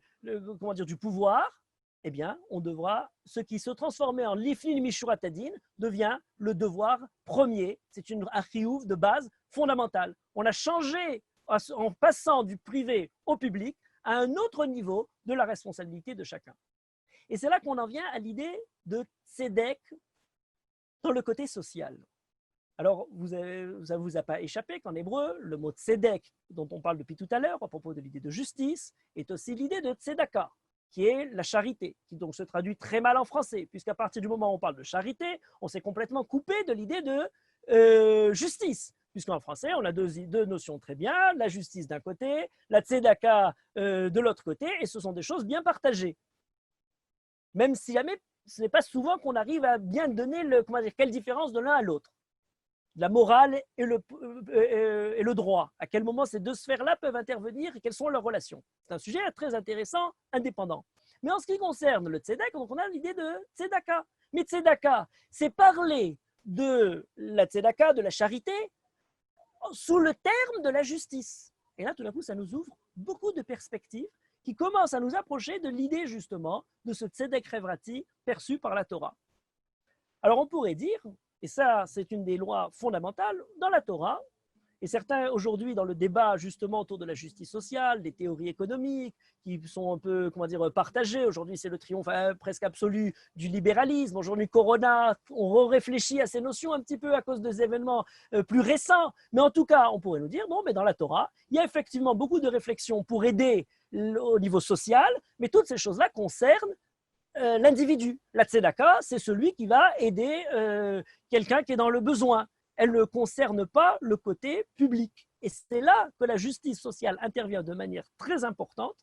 du pouvoir, eh bien, on devra, ce qui se transformait en l'ifnim mishurat hadin devient le devoir premier. C'est un chiyuv de base fondamentale. On a changé, en passant du privé au public, à un autre niveau de la responsabilité de chacun. Et c'est là qu'on en vient à l'idée de tzedek dans le côté social. Alors, ça ne vous a pas échappé qu'en hébreu, le mot tzedek, dont on parle depuis tout à l'heure à propos de l'idée de justice, est aussi l'idée de tzedaka, qui est la charité, qui donc se traduit très mal en français, puisqu'à partir du moment où on parle de charité, on s'est complètement coupé de l'idée de justice, puisqu'en français, on a deux notions très bien, la justice d'un côté, la tzedaka de l'autre côté, et ce sont des choses bien partagées. Même si jamais, ce n'est pas souvent qu'on arrive à bien donner quelle différence de l'un à l'autre. La morale et le droit. À quel moment ces deux sphères-là peuvent intervenir et quelles sont leurs relations. C'est un sujet très intéressant, indépendant. Mais en ce qui concerne le tzedek, donc on a l'idée de tzedaka. Mais tzedaka, c'est parler de la tzedaka, de la charité, sous le terme de la justice. Et là, tout d'un coup, ça nous ouvre beaucoup de perspectives qui commencent à nous approcher de l'idée justement de ce tzedek chevrati perçu par la Torah. Alors on pourrait dire, et ça c'est une des lois fondamentales dans la Torah, et certains aujourd'hui dans le débat justement autour de la justice sociale, des théories économiques qui sont un peu partagées, aujourd'hui c'est le triomphe presque absolu du libéralisme, aujourd'hui Corona, on réfléchit à ces notions un petit peu à cause des événements plus récents, mais en tout cas on pourrait nous dire, non mais dans la Torah, il y a effectivement beaucoup de réflexions pour aider au niveau social, mais toutes ces choses-là concernent l'individu. La tzedaka, c'est celui qui va aider quelqu'un qui est dans le besoin. Elle ne concerne pas le côté public. Et c'est là que la justice sociale intervient de manière très importante,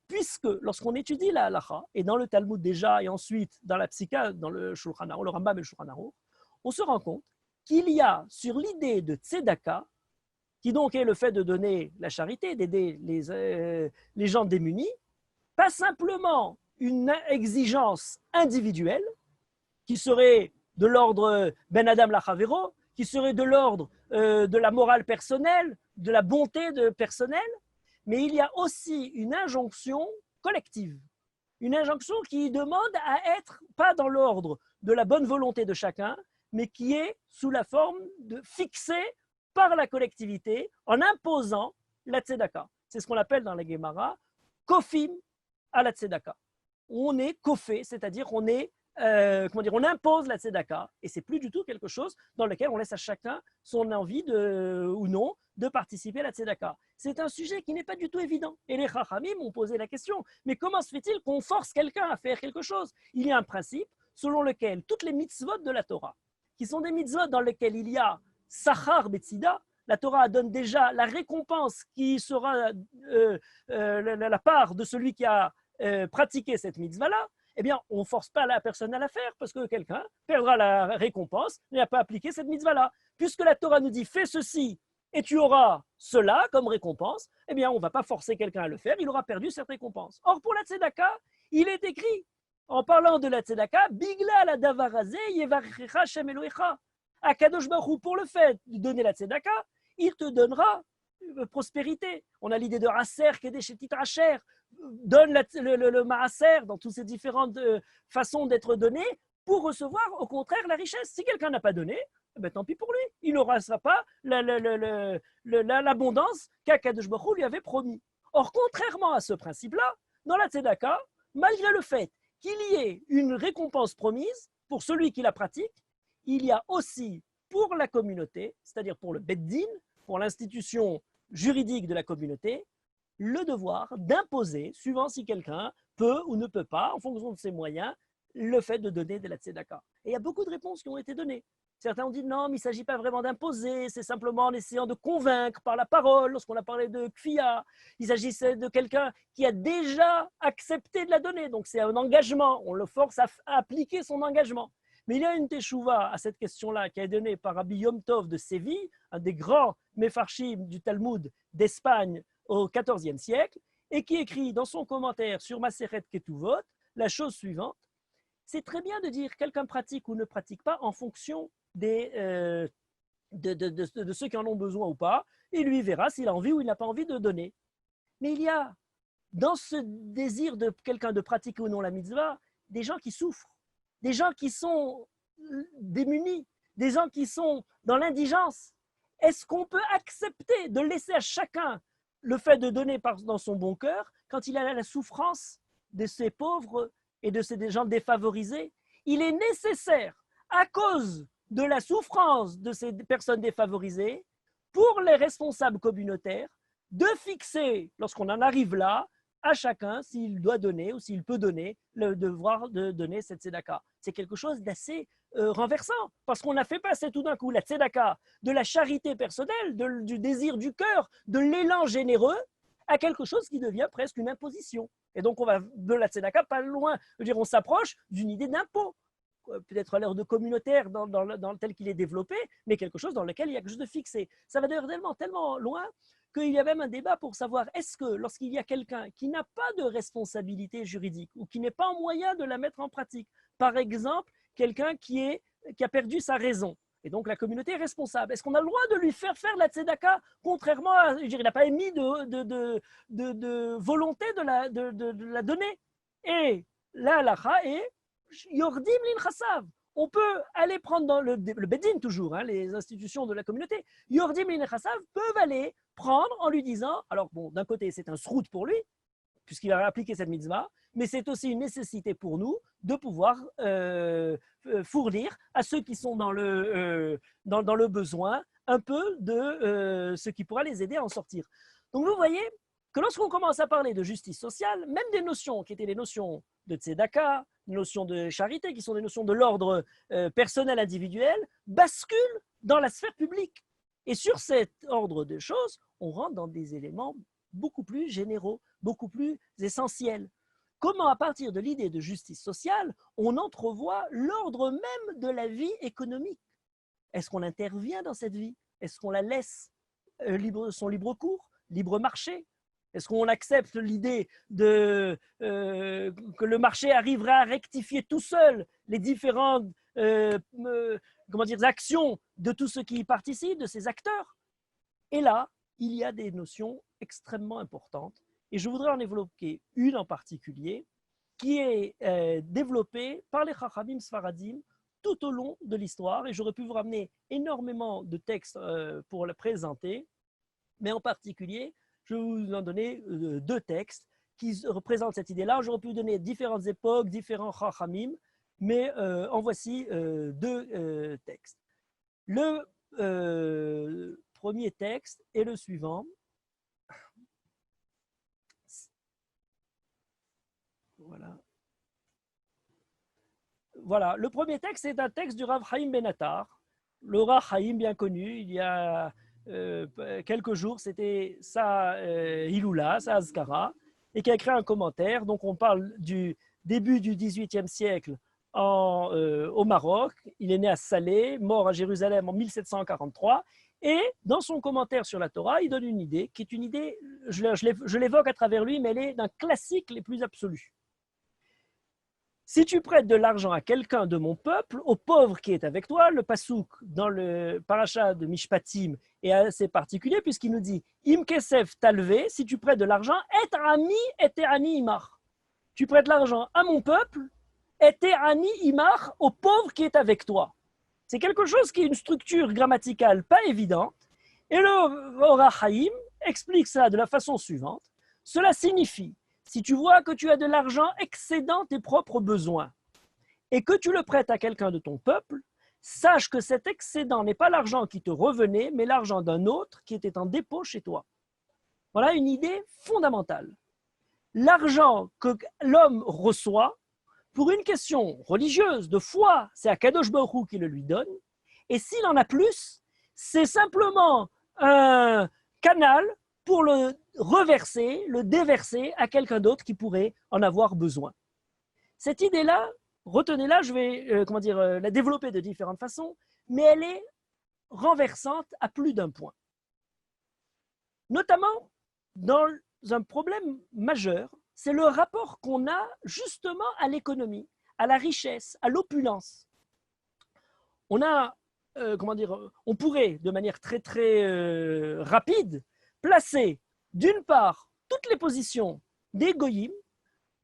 puisque lorsqu'on étudie la halacha, et dans le Talmud déjà, et ensuite dans la psycha, dans le Shulchan Aruch, le Rambam et le Shulchan Aruch, on se rend compte qu'il y a sur l'idée de tzedaka, qui donc est le fait de donner la charité, d'aider les gens démunis, pas simplement une exigence individuelle qui serait de l'ordre ben adam lachavero, qui serait de l'ordre de la morale personnelle, de la bonté personnelle, mais il y a aussi une injonction collective, une injonction qui demande à être pas dans l'ordre de la bonne volonté de chacun, mais qui est sous la forme de fixée par la collectivité en imposant la tzedaka. C'est ce qu'on appelle dans la Gemara kofim à la tzedaka. On est kofé, c'est-à-dire on est on impose la tzedaka et c'est plus du tout quelque chose dans lequel on laisse à chacun son envie ou non de participer à la tzedaka. C'est un sujet qui n'est pas du tout évident. Et les chachamim ont posé la question, mais comment se fait-il qu'on force quelqu'un à faire quelque chose? Il y a un principe selon lequel toutes les mitzvot de la Torah, qui sont des mitzvot dans lesquelles il y a sachar betzida, la Torah donne déjà la récompense qui sera la part de celui qui a pratiquer cette mitzvah-là, eh bien, on ne force pas la personne à la faire parce que quelqu'un perdra la récompense et n'a pas appliqué cette mitzvah-là. Puisque la Torah nous dit fais ceci et tu auras cela comme récompense, eh bien, on ne va pas forcer quelqu'un à le faire, il aura perdu cette récompense. Or, pour la tzedaka, il est écrit, en parlant de la tzedaka, Bigla la davarazé yevarecha shem Elohecha. Akadosh Baruch Hu, pour le fait de donner la tzedaka, il te donnera prospérité. On a l'idée de Raser, Kedeshetit Racher, donne le Maaser dans toutes ces différentes façons d'être donné pour recevoir au contraire la richesse. Si quelqu'un n'a pas donné, ben, tant pis pour lui, il n'aura pas l'abondance qu'Akadosh Baruch Hu lui avait promis. Or, contrairement à ce principe-là, dans la tzedaka, malgré le fait qu'il y ait une récompense promise pour celui qui la pratique, il y a aussi pour la communauté, c'est-à-dire pour le Beddin, pour l'institution juridique de la communauté, le devoir d'imposer, suivant si quelqu'un peut ou ne peut pas, en fonction de ses moyens, le fait de donner de la tzedaka. Et il y a beaucoup de réponses qui ont été données. Certains ont dit non, mais il ne s'agit pas vraiment d'imposer, c'est simplement en essayant de convaincre par la parole. Lorsqu'on a parlé de kfia, il s'agissait de quelqu'un qui a déjà accepté de la donner. Donc c'est un engagement, on le force à appliquer son engagement. Mais il y a une teshuva à cette question-là qui est donnée par Rabbi Yom Tov de Séville, un des grands mefarshim du Talmud d'Espagne au XIVe siècle, et qui écrit dans son commentaire sur Masechet Ketuvot la chose suivante. C'est très bien de dire quelqu'un pratique ou ne pratique pas en fonction de ceux qui en ont besoin ou pas, et lui verra s'il a envie ou il n'a pas envie de donner. Mais il y a, dans ce désir de quelqu'un de pratiquer ou non la mitzvah, des gens qui souffrent, des gens qui sont démunis, des gens qui sont dans l'indigence. Est-ce qu'on peut accepter de laisser à chacun le fait de donner dans son bon cœur quand il a la souffrance de ces pauvres et de ces gens défavorisés? Il est nécessaire, à cause de la souffrance de ces personnes défavorisées, pour les responsables communautaires, de fixer, lorsqu'on en arrive là, à chacun s'il doit donner ou s'il peut donner, le devoir de donner cette tzedaka. C'est quelque chose d'assez renversant, parce qu'on a fait passer tout d'un coup la tzedaka de la charité personnelle, du désir du cœur, de l'élan généreux, à quelque chose qui devient presque une imposition. Et donc on va de la tzedaka pas loin, je veux dire, on s'approche d'une idée d'impôt, peut-être à l'heure de communautaire dans tel qu'il est développé, mais quelque chose dans lequel il y a quelque chose de fixé. Ça va d'ailleurs tellement loin qu'il y a même un débat pour savoir est-ce que lorsqu'il y a quelqu'un qui n'a pas de responsabilité juridique ou qui n'est pas en moyen de la mettre en pratique, par exemple, quelqu'un qui a perdu sa raison, et donc la communauté est responsable, est-ce qu'on a le droit de lui faire la tzedaka, contrairement à, il n'a pas émis de volonté de la donner? Et la halakha est yordim lin chassav. On peut aller prendre dans le Beddin toujours, les institutions de la communauté, yordim lin chassav peuvent aller prendre en lui disant, alors bon, d'un côté c'est un srout pour lui, puisqu'il a appliqué cette mitzvah, mais c'est aussi une nécessité pour nous de pouvoir fournir à ceux qui sont dans le besoin un peu de ce qui pourra les aider à en sortir. Donc vous voyez que lorsqu'on commence à parler de justice sociale, même des notions qui étaient des notions de tzedaka, des notions de charité, qui sont des notions de l'ordre personnel individuel, basculent dans la sphère publique. Et sur cet ordre de choses, on rentre dans des éléments beaucoup plus généraux, beaucoup plus essentiels. Comment, à partir de l'idée de justice sociale, on entrevoit l'ordre même de la vie économique? Est-ce qu'on intervient dans cette vie? Est-ce qu'on la laisse son libre cours, libre marché? Est-ce qu'on accepte l'idée que le marché arrivera à rectifier tout seul les différentes actions de tous ceux qui y participent, de ces acteurs? Et là, il y a des notions extrêmement importantes. Et je voudrais en évoquer une en particulier qui est développée par les Chachamim Sfaradim tout au long de l'histoire. Et j'aurais pu vous ramener énormément de textes pour le présenter. Mais en particulier, je vais vous en donner deux textes qui représentent cette idée-là. J'aurais pu vous donner différentes époques, différents Chachamim, mais en voici deux textes. Le premier texte est le suivant. Voilà. Le premier texte est un texte du Rav Chaim Ben Attar, le Rav Chaim bien connu. Il y a quelques jours, c'était sa Hiloula, sa Azkara. et qui a écrit un commentaire. Donc, on parle du début du XVIIIe siècle au Maroc. Il est né à Salé, mort à Jérusalem en 1743. Et dans son commentaire sur la Torah, il donne une idée qui est une idée, je l'évoque à travers lui, mais elle est d'un classique les plus absolus. Si tu prêtes de l'argent à quelqu'un de mon peuple, au pauvre qui est avec toi, le pasouk dans le paracha de Mishpatim est assez particulier puisqu'il nous dit Im kesef talvé, si tu prêtes de l'argent, et ani imar. Tu prêtes l'argent à mon peuple, et ani imar, au pauvre qui est avec toi. C'est quelque chose qui est une structure grammaticale pas évidente. Et le Ora Haïm explique ça de la façon suivante. Cela signifie si tu vois que tu as de l'argent excédant tes propres besoins et que tu le prêtes à quelqu'un de ton peuple, sache que cet excédent n'est pas l'argent qui te revenait, mais l'argent d'un autre qui était en dépôt chez toi. Voilà une idée fondamentale. L'argent que l'homme reçoit, pour une question religieuse, de foi, c'est Akadosh Baruch Hu qui le lui donne, et s'il en a plus, c'est simplement un canal pour le reverser, le déverser à quelqu'un d'autre qui pourrait en avoir besoin. Cette idée-là, retenez-la, je vais la développer de différentes façons, mais elle est renversante à plus d'un point. Notamment dans un problème majeur, c'est le rapport qu'on a justement à l'économie, à la richesse, à l'opulence. On a, on pourrait de manière très très rapide placer d'une part toutes les positions des goyim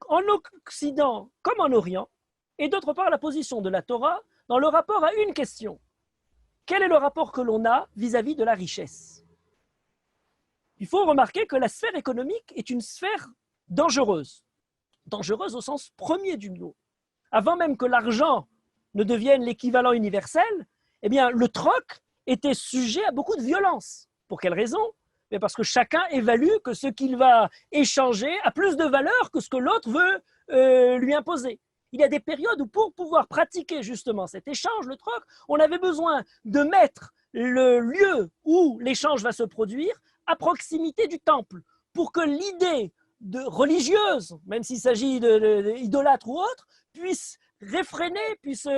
en Occident comme en Orient, et d'autre part la position de la Torah dans le rapport à une question. Quel est le rapport que l'on a vis-à-vis de la richesse? Il faut remarquer que la sphère économique est une sphère dangereuse. Dangereuse au sens premier du mot. Avant même que l'argent ne devienne l'équivalent universel, eh bien, le troc était sujet à beaucoup de violence. Pour quelle raison? Mais parce que chacun évalue que ce qu'il va échanger a plus de valeur que ce que l'autre veut lui imposer. Il y a des périodes où pour pouvoir pratiquer justement cet échange, le troc, on avait besoin de mettre le lieu où l'échange va se produire à proximité du temple pour que l'idée religieuse, même s'il s'agit d'idolâtres ou autres, puisse réfréner, puisse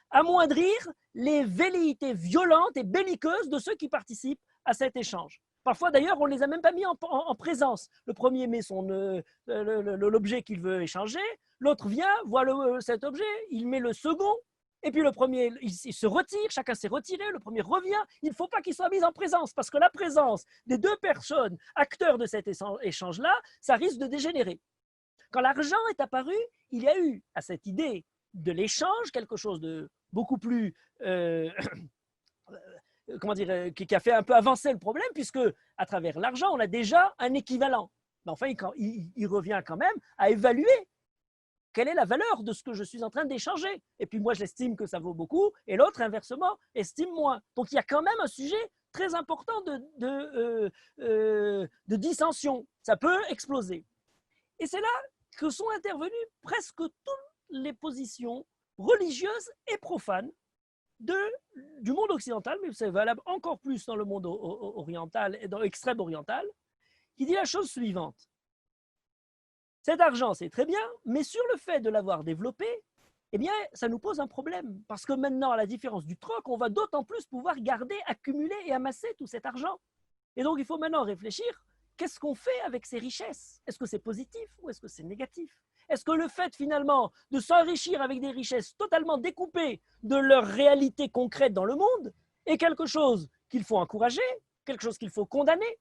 amoindrir les velléités violentes et belliqueuses de ceux qui participent à cet échange. Parfois, d'ailleurs, on ne les a même pas mis en présence. Le premier met l'objet qu'il veut échanger, l'autre vient, voit cet objet, il met le second, et puis le premier, il se retire, chacun s'est retiré, le premier revient. Il ne faut pas qu'il soit mis en présence, parce que la présence des deux personnes, acteurs de cet échange-là, ça risque de dégénérer. Quand l'argent est apparu, il y a eu à cette idée de l'échange quelque chose de beaucoup plus, qui a fait un peu avancer le problème, puisque à travers l'argent, on a déjà un équivalent. Mais enfin, il revient quand même à évaluer quelle est la valeur de ce que je suis en train d'échanger. Et puis moi, j'estime que ça vaut beaucoup, et l'autre, inversement, estime moins. Donc il y a quand même un sujet très important de dissension. Ça peut exploser. Et c'est là que sont intervenues presque toutes les positions religieuses et profanes du monde occidental, mais c'est valable encore plus dans le monde oriental et dans l'extrême oriental, qui dit la chose suivante. Cet argent, c'est très bien, mais sur le fait de l'avoir développé, eh bien, ça nous pose un problème. Parce que maintenant, à la différence du troc, on va d'autant plus pouvoir garder, accumuler et amasser tout cet argent. Et donc, il faut maintenant réfléchir, qu'est-ce qu'on fait avec ces richesses? Est-ce que c'est positif ou est-ce que c'est négatif? Est-ce que le fait finalement de s'enrichir avec des richesses totalement découpées de leur réalité concrète dans le monde est quelque chose qu'il faut encourager, quelque chose qu'il faut condamner?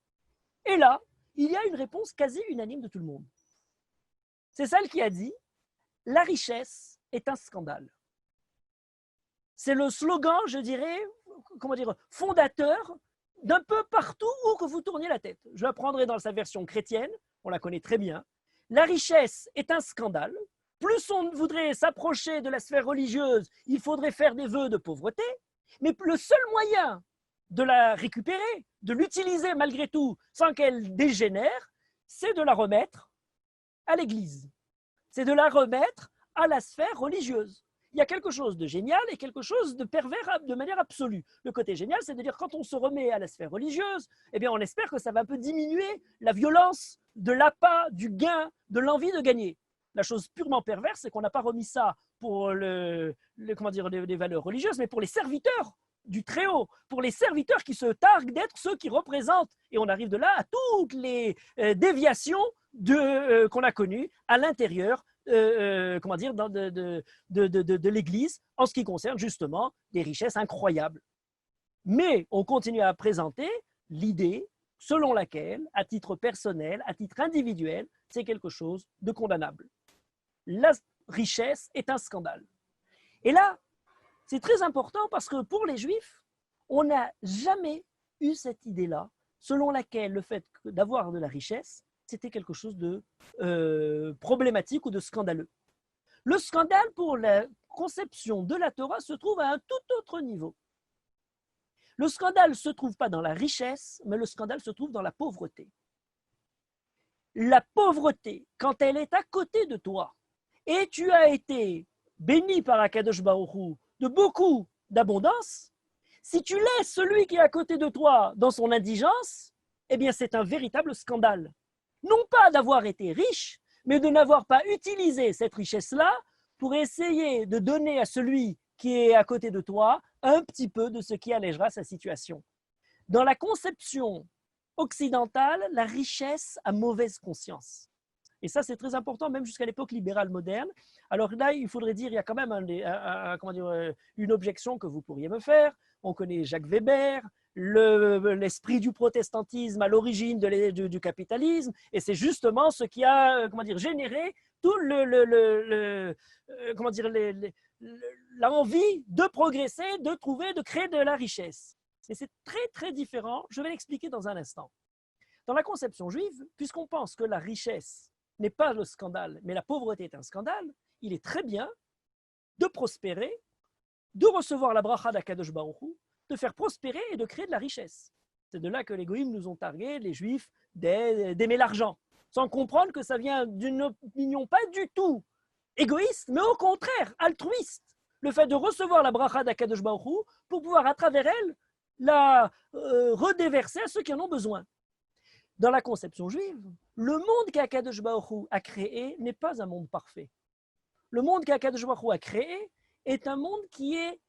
Et là, il y a une réponse quasi unanime de tout le monde. C'est celle qui a dit « La richesse est un scandale ». C'est le slogan, je dirais, fondateur d'un peu partout où que vous tourniez la tête. Je la prendrai dans sa version chrétienne, on la connaît très bien. La richesse est un scandale. Plus on voudrait s'approcher de la sphère religieuse, il faudrait faire des vœux de pauvreté. Mais le seul moyen de la récupérer, de l'utiliser malgré tout sans qu'elle dégénère, c'est de la remettre à l'Église. C'est de la remettre à la sphère religieuse. il y a quelque chose de génial et quelque chose de pervers de manière absolue. Le côté génial, c'est de dire quand on se remet à la sphère religieuse, eh bien, on espère que ça va un peu diminuer la violence de l'appât, du gain, de l'envie de gagner. La chose purement perverse, c'est qu'on n'a pas remis ça pour comment dire, les valeurs religieuses, mais pour les serviteurs du Très-Haut, pour les serviteurs qui se targuent d'être ceux qui représentent. Et on arrive de là à toutes les déviations qu'on a connues à l'intérieur comment dire, de l'Église en ce qui concerne justement des richesses incroyables. Mais on continue à présenter l'idée selon laquelle, à titre personnel, à titre individuel, c'est quelque chose de condamnable. La richesse est un scandale. Et là, c'est très important parce que pour les Juifs, on n'a jamais eu cette idée-là selon laquelle le fait d'avoir de la richesse, c'était quelque chose de problématique ou de scandaleux. Le scandale pour la conception de la Torah se trouve à un tout autre niveau. Le scandale ne se trouve pas dans la richesse, mais le scandale se trouve dans la pauvreté. La pauvreté, quand elle est à côté de toi, et tu as été béni par Akadosh Baruch Hu de beaucoup d'abondance, si tu laisses celui qui est à côté de toi dans son indigence, eh bien c'est un véritable scandale. Non pas d'avoir été riche, mais de n'avoir pas utilisé cette richesse-là pour essayer de donner à celui qui est à côté de toi un petit peu de ce qui allégera sa situation. Dans la conception occidentale, la richesse a mauvaise conscience. Et ça, c'est très important, même jusqu'à l'époque libérale moderne. Alors là, il faudrait dire, il y a quand même une objection que vous pourriez me faire. On connaît Jacques Weber, l'esprit du protestantisme à l'origine du capitalisme, et c'est justement ce qui a généré tout l'envie de progresser, de trouver, de créer de la richesse. Et c'est très, très différent. Je vais l'expliquer dans un instant. Dans la conception juive, puisqu'on pense que la richesse n'est pas le scandale, mais la pauvreté est un scandale, il est très bien de prospérer, de recevoir la bracha d'Akadosh Baruch Hu, de faire prospérer et de créer de la richesse. C'est de là que les goïms nous ont targué, les juifs, d'aimer l'argent, sans comprendre que ça vient d'une opinion pas du tout égoïste, mais au contraire, altruiste. Le fait de recevoir la bracha d'Akadosh Baruch Hu pour pouvoir, à travers elle, la redéverser à ceux qui en ont besoin. Dans la conception juive, le monde qu'Akadosh Baruch Hu a créé n'est pas un monde parfait. Le monde qu'Akadosh Baruch Hu a créé est un monde qui est,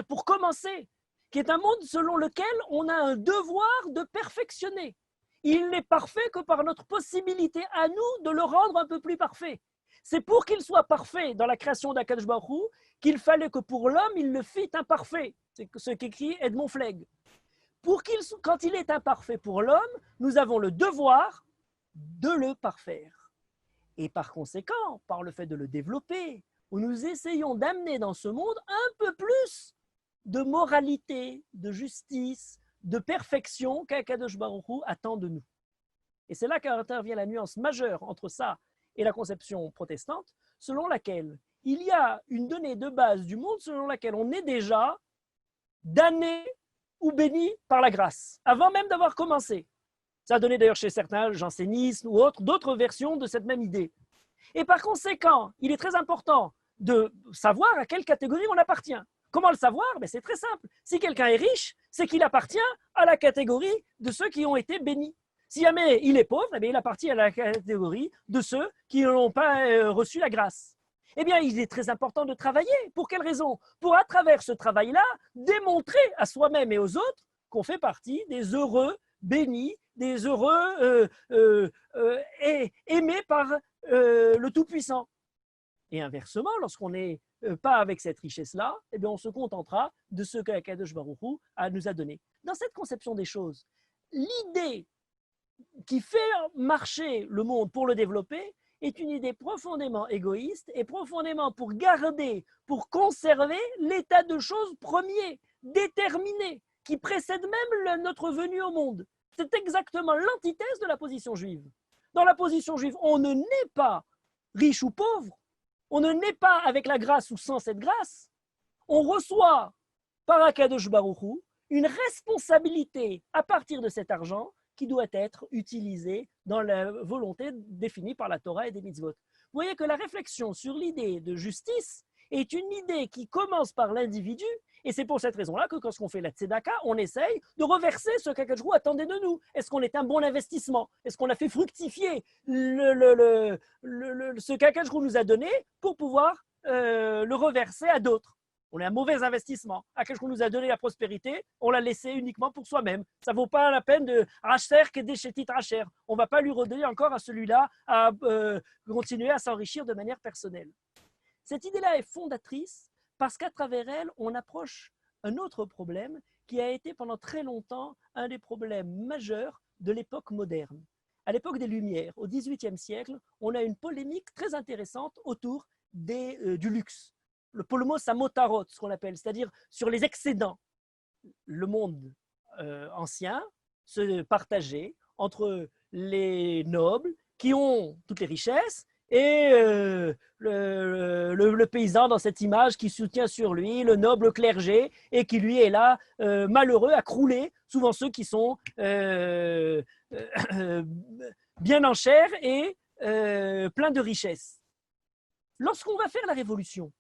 pour commencer, qui est un monde selon lequel on a un devoir de perfectionner. Il n'est parfait que par notre possibilité à nous de le rendre un peu plus parfait. C'est pour qu'il soit parfait dans la création d'Akadosh Baruch Hu qu'il fallait que pour l'homme, il le fît imparfait. C'est ce qu'écrit Edmond Flegg. Quand il est imparfait pour l'homme, nous avons le devoir de le parfaire. Et par conséquent, par le fait de le développer, nous essayons d'amener dans ce monde un peu plus de moralité, de justice, de perfection qu'Akadosh Baruch Hu attend de nous. Et c'est là qu'intervient la nuance majeure entre ça et la conception protestante, selon laquelle il y a une donnée de base du monde selon laquelle on est déjà damné ou béni par la grâce, avant même d'avoir commencé. Ça a donné d'ailleurs chez certains jansénistes ou autres, d'autres versions de cette même idée. Et par conséquent, il est très important de savoir à quelle catégorie on appartient. Comment le savoir? C'est très simple. Si quelqu'un est riche, c'est qu'il appartient à la catégorie de ceux qui ont été bénis. Si jamais il est pauvre, il appartient à la catégorie de ceux qui n'ont pas reçu la grâce. Eh bien, il est très important de travailler. Pour quelle raison? Pour, à travers ce travail-là, démontrer à soi-même et aux autres qu'on fait partie des heureux bénis, des heureux aimés par le Tout-Puissant. Et inversement, lorsqu'on n'est pas avec cette richesse-là, eh bien, on se contentera de ce qu'Akadosh Baruch Hu nous a donné. Dans cette conception des choses, l'idée qui fait marcher le monde pour le développer est une idée profondément égoïste et profondément pour garder, pour conserver l'état de choses premier, déterminé, qui précède même notre venue au monde. C'est exactement l'antithèse de la position juive. Dans la position juive, on ne naît pas riche ou pauvre, on ne naît pas avec la grâce ou sans cette grâce, on reçoit par Akadosh Baruch Hu une responsabilité à partir de cet argent qui doit être utilisé dans la volonté définie par la Torah et des mitzvot. Vous voyez que la réflexion sur l'idée de justice est une idée qui commence par l'individu. Et c'est pour cette raison-là que quand on fait la tzedaka, on essaye de reverser ce qu'Akadosh Baruch Hu attendait de nous. Est-ce qu'on est un bon investissement? Est-ce qu'on a fait fructifier ce qu'Akadosh Baruch Hu nous a donné pour pouvoir le reverser à d'autres? On est un mauvais investissement. Akadosh Baruch Hu nous a donné la prospérité, on l'a laissé uniquement pour soi-même. Ça ne vaut pas la peine de racher que des chétit racher. On ne va pas lui redonner encore à celui-là à continuer à s'enrichir de manière personnelle. Cette idée-là est fondatrice parce qu'à travers elle, on approche un autre problème qui a été pendant très longtemps un des problèmes majeurs de l'époque moderne. À l'époque des Lumières, au XVIIIe siècle, on a une polémique très intéressante autour du luxe. Le polemos samotarot, ce qu'on appelle, c'est-à-dire sur les excédents. Le monde ancien se partageait entre les nobles qui ont toutes les richesses et le paysan dans cette image qui soutient sur lui le noble clergé et qui lui est là malheureux à crouler, souvent ceux qui sont bien en chair et pleins de richesses. Lorsqu'on va faire la révolution,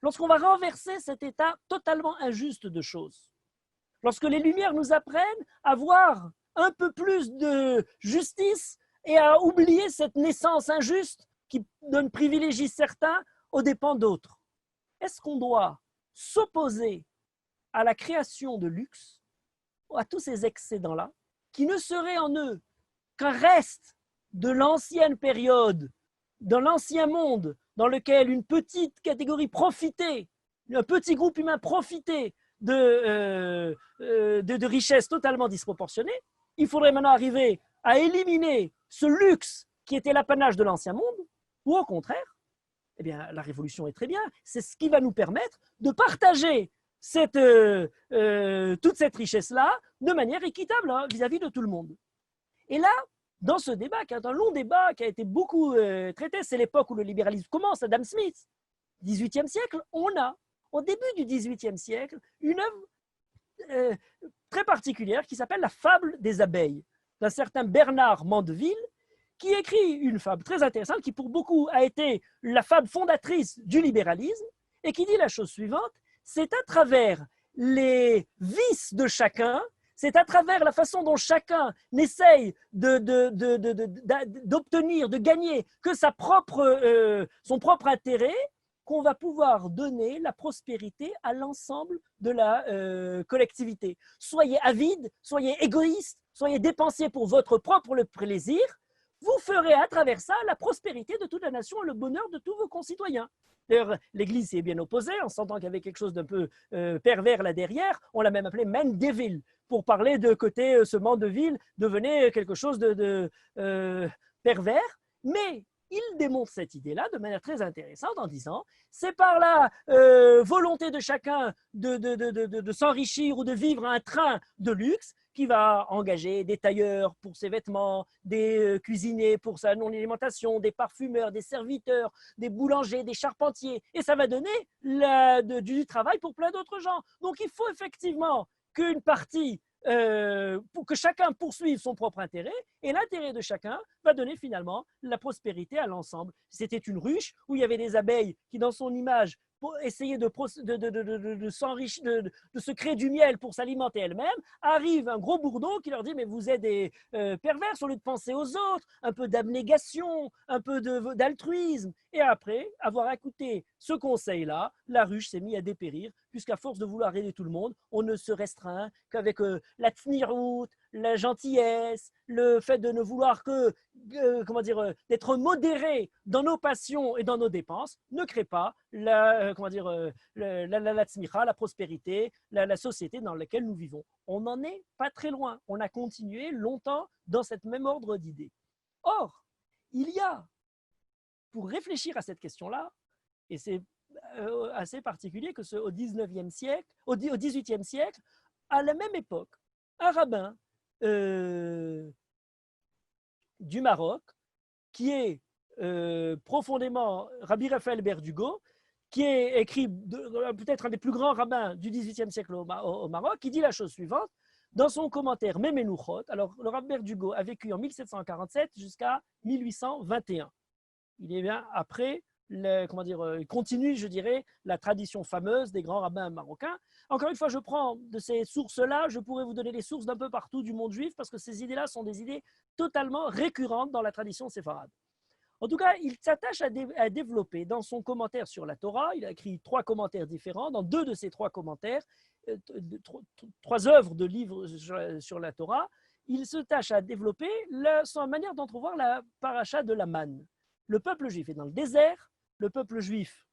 lorsqu'on va renverser cet état totalement injuste de choses, lorsque les Lumières nous apprennent à voir un peu plus de justice et à oublier cette naissance injuste qui donne privilégie certains aux dépens d'autres, est-ce qu'on doit s'opposer à la création de luxe, à tous ces excédents-là, qui ne seraient en eux qu'un reste de l'ancienne période, dans l'ancien monde, dans lequel une petite catégorie profitait, un petit groupe humain profitait de richesses totalement disproportionnées? Il faudrait maintenant arriver à éliminer ce luxe qui était l'apanage de l'ancien monde, ou au contraire, eh bien, la révolution est très bien, c'est ce qui va nous permettre de partager toute cette richesse-là de manière équitable vis-à-vis de tout le monde. Et là, dans ce débat, qui est un long débat qui a été beaucoup traité, c'est l'époque où le libéralisme commence, Adam Smith, 18e siècle, on a, au début du 18e siècle, une œuvre très particulière qui s'appelle La fable des abeilles, d'un certain Bernard Mandeville, qui écrit une fable très intéressante, qui pour beaucoup a été la fable fondatrice du libéralisme, et qui dit la chose suivante: c'est à travers les vices de chacun, c'est à travers la façon dont chacun essaye d'obtenir, de gagner que son propre intérêt, qu'on va pouvoir donner la prospérité à l'ensemble de la collectivité. Soyez avides, soyez égoïstes, soyez dépensiers pour votre propre plaisir, vous ferez à travers ça la prospérité de toute la nation et le bonheur de tous vos concitoyens. D'ailleurs, l'Église s'y est bien opposée, en sentant qu'il y avait quelque chose d'un peu pervers là derrière. On l'a même appelé Mandeville, pour parler de côté ce Mandeville devenait quelque chose de pervers. Mais il démontre cette idée-là de manière très intéressante en disant c'est par la volonté de chacun de s'enrichir ou de vivre un train de luxe qui va engager des tailleurs pour ses vêtements, des cuisiniers pour sa non-alimentation, des parfumeurs, des serviteurs, des boulangers, des charpentiers. Et ça va donner du travail pour plein d'autres gens. Donc il faut effectivement qu'une partie, pour que chacun poursuive son propre intérêt, et l'intérêt de chacun va donner finalement la prospérité à l'ensemble. C'était une ruche où il y avait des abeilles qui, dans son image, pour essayer de s'enrichir, de se créer du miel pour s'alimenter elles-mêmes, arrive un gros bourdon qui leur dit mais vous êtes des pervers au lieu de penser aux autres, un peu d'abnégation, un peu d'altruisme. Et après avoir écouté ce conseil-là, la ruche s'est mise à dépérir, puisqu'à force de vouloir aider tout le monde, on ne se restreint qu'avec la tsnirout, la gentillesse, le fait de ne vouloir que, d'être modéré dans nos passions et dans nos dépenses, ne crée pas la tznicha, la prospérité, la société dans laquelle nous vivons. On n'en est pas très loin. On a continué longtemps dans cette même ordre d'idées. Or, il y a, pour réfléchir à cette question-là, et c'est assez particulier que au 19e siècle, au 18e siècle, à la même époque, un rabbin du Maroc, qui est profondément Rabbi Raphaël Berdugo, qui est écrit peut-être un des plus grands rabbins du XVIIIe siècle au Maroc, qui dit la chose suivante dans son commentaire Memenuchot. Alors, le Rabbi Berdugo a vécu en 1747 jusqu'à 1821. Il est bien après il continue, je dirais, la tradition fameuse des grands rabbins marocains. Encore une fois, je prends de ces sources-là, je pourrais vous donner les sources d'un peu partout du monde juif, parce que ces idées-là sont des idées totalement récurrentes dans la tradition séfarade. En tout cas, il s'attache à développer dans son commentaire sur la Torah, il a écrit 3 commentaires différents, dans 2 de ces 3 commentaires, 3 œuvres de livres sur la Torah, il se tâche à développer sa manière d'entrevoir la paracha de la manne. Le peuple juif est dans le désert, le peuple juif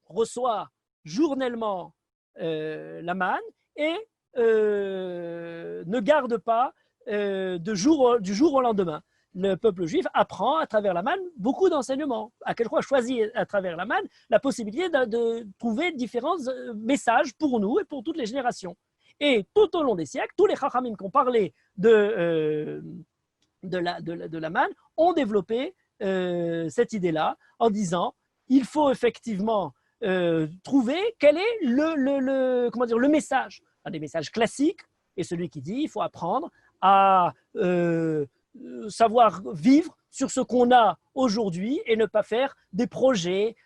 reçoit journellement la manne et ne garde pas du jour au lendemain. Le peuple juif apprend à travers la manne beaucoup d'enseignements. À quel point choisit à travers la manne la possibilité de trouver différents messages pour nous et pour toutes les générations. Et tout au long des siècles, tous les chachamim qui ont parlé de la manne ont développé cette idée-là en disant il faut effectivement trouver quel est le message. Un des messages classiques est celui qui dit il faut apprendre à savoir vivre sur ce qu'on a aujourd'hui et ne pas faire des projets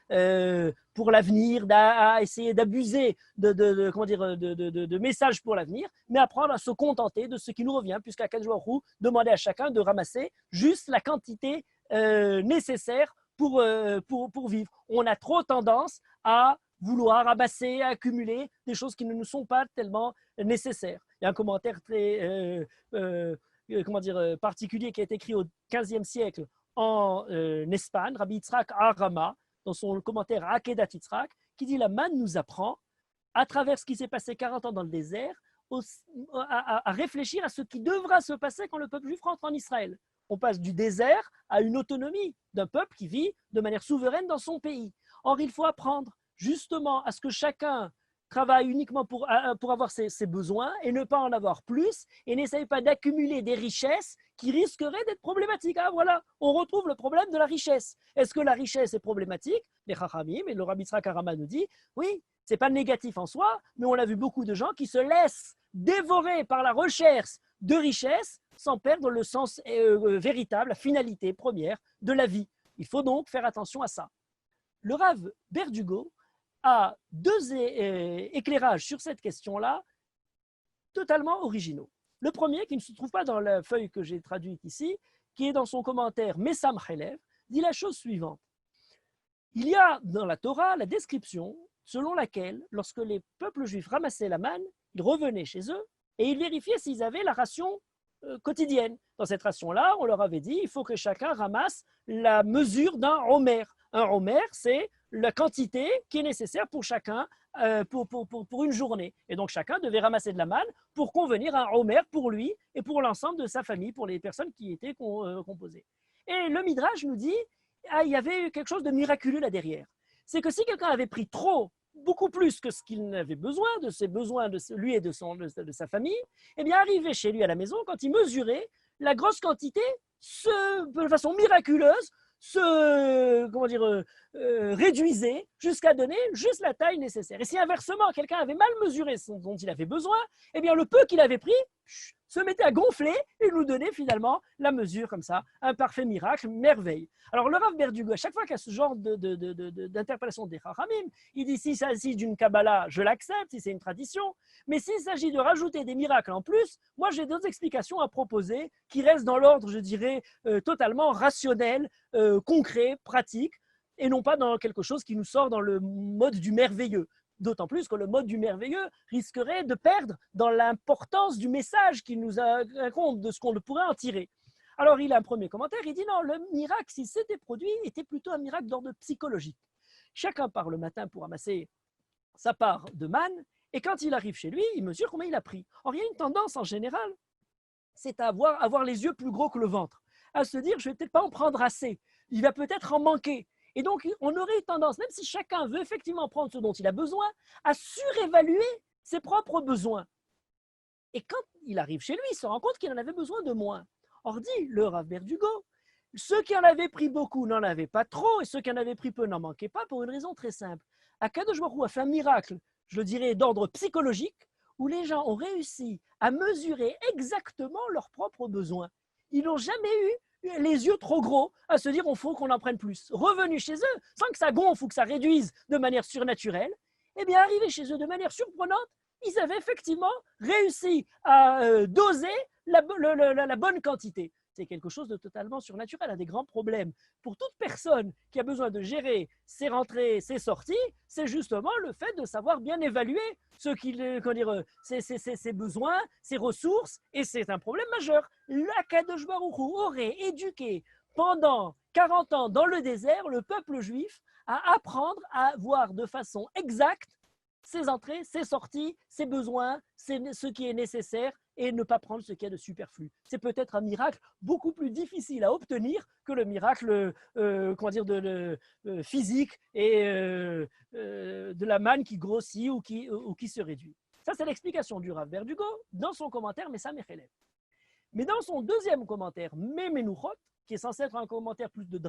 pour l'avenir, à essayer d'abuser de messages pour l'avenir, mais apprendre à se contenter de ce qui nous revient, puisqu'Akadosh Baruch Hu demandait à chacun de ramasser juste la quantité nécessaire pour vivre. On a trop tendance à vouloir amasser, à accumuler des choses qui ne nous sont pas tellement nécessaires. Il y a un commentaire très particulier qui a été écrit au XVe siècle en Espagne, Rabbi Yitzhak Arama, dans son commentaire Akedat Yitzhak, qui dit la manne nous apprend, à travers ce qui s'est passé 40 ans dans le désert, à réfléchir à ce qui devra se passer quand le peuple juif rentre en Israël. On passe du désert à une autonomie d'un peuple qui vit de manière souveraine dans son pays. Or, il faut apprendre justement à ce que chacun travaille uniquement pour avoir ses besoins et ne pas en avoir plus, et n'essaye pas d'accumuler des richesses qui risqueraient d'être problématiques. Ah, voilà, on retrouve le problème de la richesse. Est-ce que la richesse est problématique? Les Chachamim et le Rabbi Yitzhak Arama nous dit, oui, ce n'est pas négatif en soi, mais on a vu beaucoup de gens qui se laissent dévorer par la recherche de richesse sans perdre le sens véritable, la finalité première de la vie. Il faut donc faire attention à ça. Le Rav Berdugo a 2 éclairages sur cette question-là totalement originaux. Le premier, qui ne se trouve pas dans la feuille que j'ai traduite ici, qui est dans son commentaire Messam Chelev, dit la chose suivante. Il y a dans la Torah la description selon laquelle, lorsque les peuples juifs ramassaient la manne, ils revenaient chez eux et ils vérifiaient s'ils avaient la ration quotidienne. Dans cette ration-là, on leur avait dit il faut que chacun ramasse la mesure d'un homer. Un homer, c'est la quantité qui est nécessaire pour chacun pour une journée. Et donc chacun devait ramasser de la manne pour convenir un homer pour lui et pour l'ensemble de sa famille, pour les personnes qui étaient composées. Et le Midrash nous dit il y avait quelque chose de miraculeux là derrière. C'est que si quelqu'un avait pris beaucoup plus que ce qu'il n'avait besoin, de ses besoins de lui et de sa famille, eh bien arrivé chez lui à la maison, quand il mesurait, la grosse quantité, de façon miraculeuse, réduisait jusqu'à donner juste la taille nécessaire. Et si inversement, quelqu'un avait mal mesuré ce dont il avait besoin, eh bien le peu qu'il avait pris se mettait à gonfler et nous donnait finalement la mesure comme ça, un parfait miracle, merveille. Alors le Rav Berdugo, à chaque fois qu'il y a ce genre d'interprétation des Chachamim, il dit s'il s'agit d'une Kabbalah, je l'accepte, si c'est une tradition, mais s'il s'agit de rajouter des miracles en plus, moi j'ai 2 explications à proposer qui restent dans l'ordre, je dirais, totalement rationnel, concret, pratique, et non pas dans quelque chose qui nous sort dans le mode du merveilleux. D'autant plus que le mode du merveilleux risquerait de perdre dans l'importance du message qu'il nous raconte, de ce qu'on pourrait en tirer. Alors il a un premier commentaire, il dit non, le miracle, s'il s'était produit, était plutôt un miracle d'ordre psychologique. Chacun part le matin pour amasser sa part de manne, et quand il arrive chez lui, il mesure combien il a pris. Or, il y a une tendance en général, c'est à avoir les yeux plus gros que le ventre, à se dire je ne vais peut-être pas en prendre assez, il va peut-être en manquer. Et donc, on aurait tendance, même si chacun veut effectivement prendre ce dont il a besoin, à surévaluer ses propres besoins. Et quand il arrive chez lui, il se rend compte qu'il en avait besoin de moins. Or, dit le Rav Berdugo, ceux qui en avaient pris beaucoup n'en avaient pas trop, et ceux qui en avaient pris peu n'en manquaient pas, pour une raison très simple. Akadosh Baruch Hu a fait un miracle, je le dirais, d'ordre psychologique, où les gens ont réussi à mesurer exactement leurs propres besoins. Ils n'ont jamais eu les yeux trop gros à se dire il faut qu'on en prenne plus. Revenus chez eux, sans que ça gonfle ou que ça réduise de manière surnaturelle, eh bien, arrivés chez eux de manière surprenante, ils avaient effectivement réussi à doser la bonne quantité. C'est quelque chose de totalement surnaturel, un des grands problèmes. Pour toute personne qui a besoin de gérer ses rentrées, ses sorties, c'est justement le fait de savoir bien évaluer ses besoins, ses ressources, et c'est un problème majeur. L'Akadosh Baruch Hu aurait éduqué pendant 40 ans dans le désert le peuple juif à apprendre à voir de façon exacte ses entrées, ses sorties, ses besoins, ce qui est nécessaire et ne pas prendre ce qu'il y a de superflu. C'est peut-être un miracle beaucoup plus difficile à obtenir que le miracle physique et de la manne qui grossit ou qui se réduit. Ça, c'est l'explication du Rav Berdugo dans son commentaire Messam Echelem. Mais dans son deuxième commentaire, Memenuchot, qui est censé être un commentaire plus de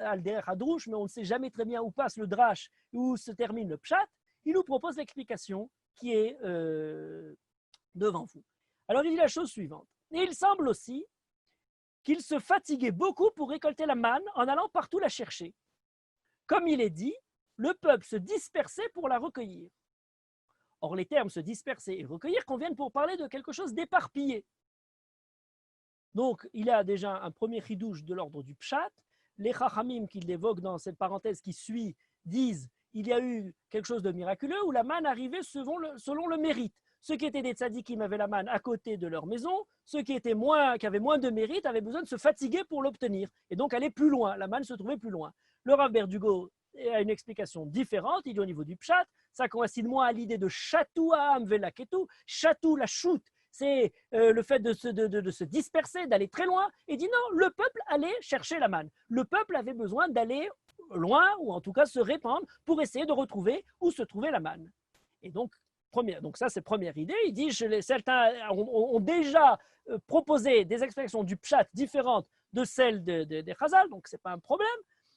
Alder Hadrouche, mais on ne sait jamais très bien où passe le Drash et où se termine le Pshat, il nous propose l'explication qui est devant vous. Alors, il dit la chose suivante. Et il semble aussi qu'il se fatiguait beaucoup pour récolter la manne en allant partout la chercher. Comme il est dit, le peuple se dispersait pour la recueillir. Or, les termes se disperser et recueillir conviennent pour parler de quelque chose d'éparpillé. Donc, il y a déjà un premier chidouche de l'ordre du pshat. Les chachamim qu'il évoque dans cette parenthèse qui suit disent il y a eu quelque chose de miraculeux où la manne arrivait selon le mérite. Ceux qui étaient des tzadikim avaient la manne à côté de leur maison, ceux qui avaient moins de mérite avaient besoin de se fatiguer pour l'obtenir et donc aller plus loin. La manne se trouvait plus loin. Le Rav Berdugo a une explication différente. Il dit au niveau du pshat, ça coïncide moins à l'idée de chatou à velaketu, chatou la choute. C'est le fait de se disperser, d'aller très loin. Et dit non, le peuple allait chercher la manne. Le peuple avait besoin d'aller loin, ou en tout cas se répandre pour essayer de retrouver où se trouvait la manne. Et donc ça c'est première idée. Il dit, certains ont déjà proposé des explications du pshat différentes de celles des Chazal, donc ce n'est pas un problème.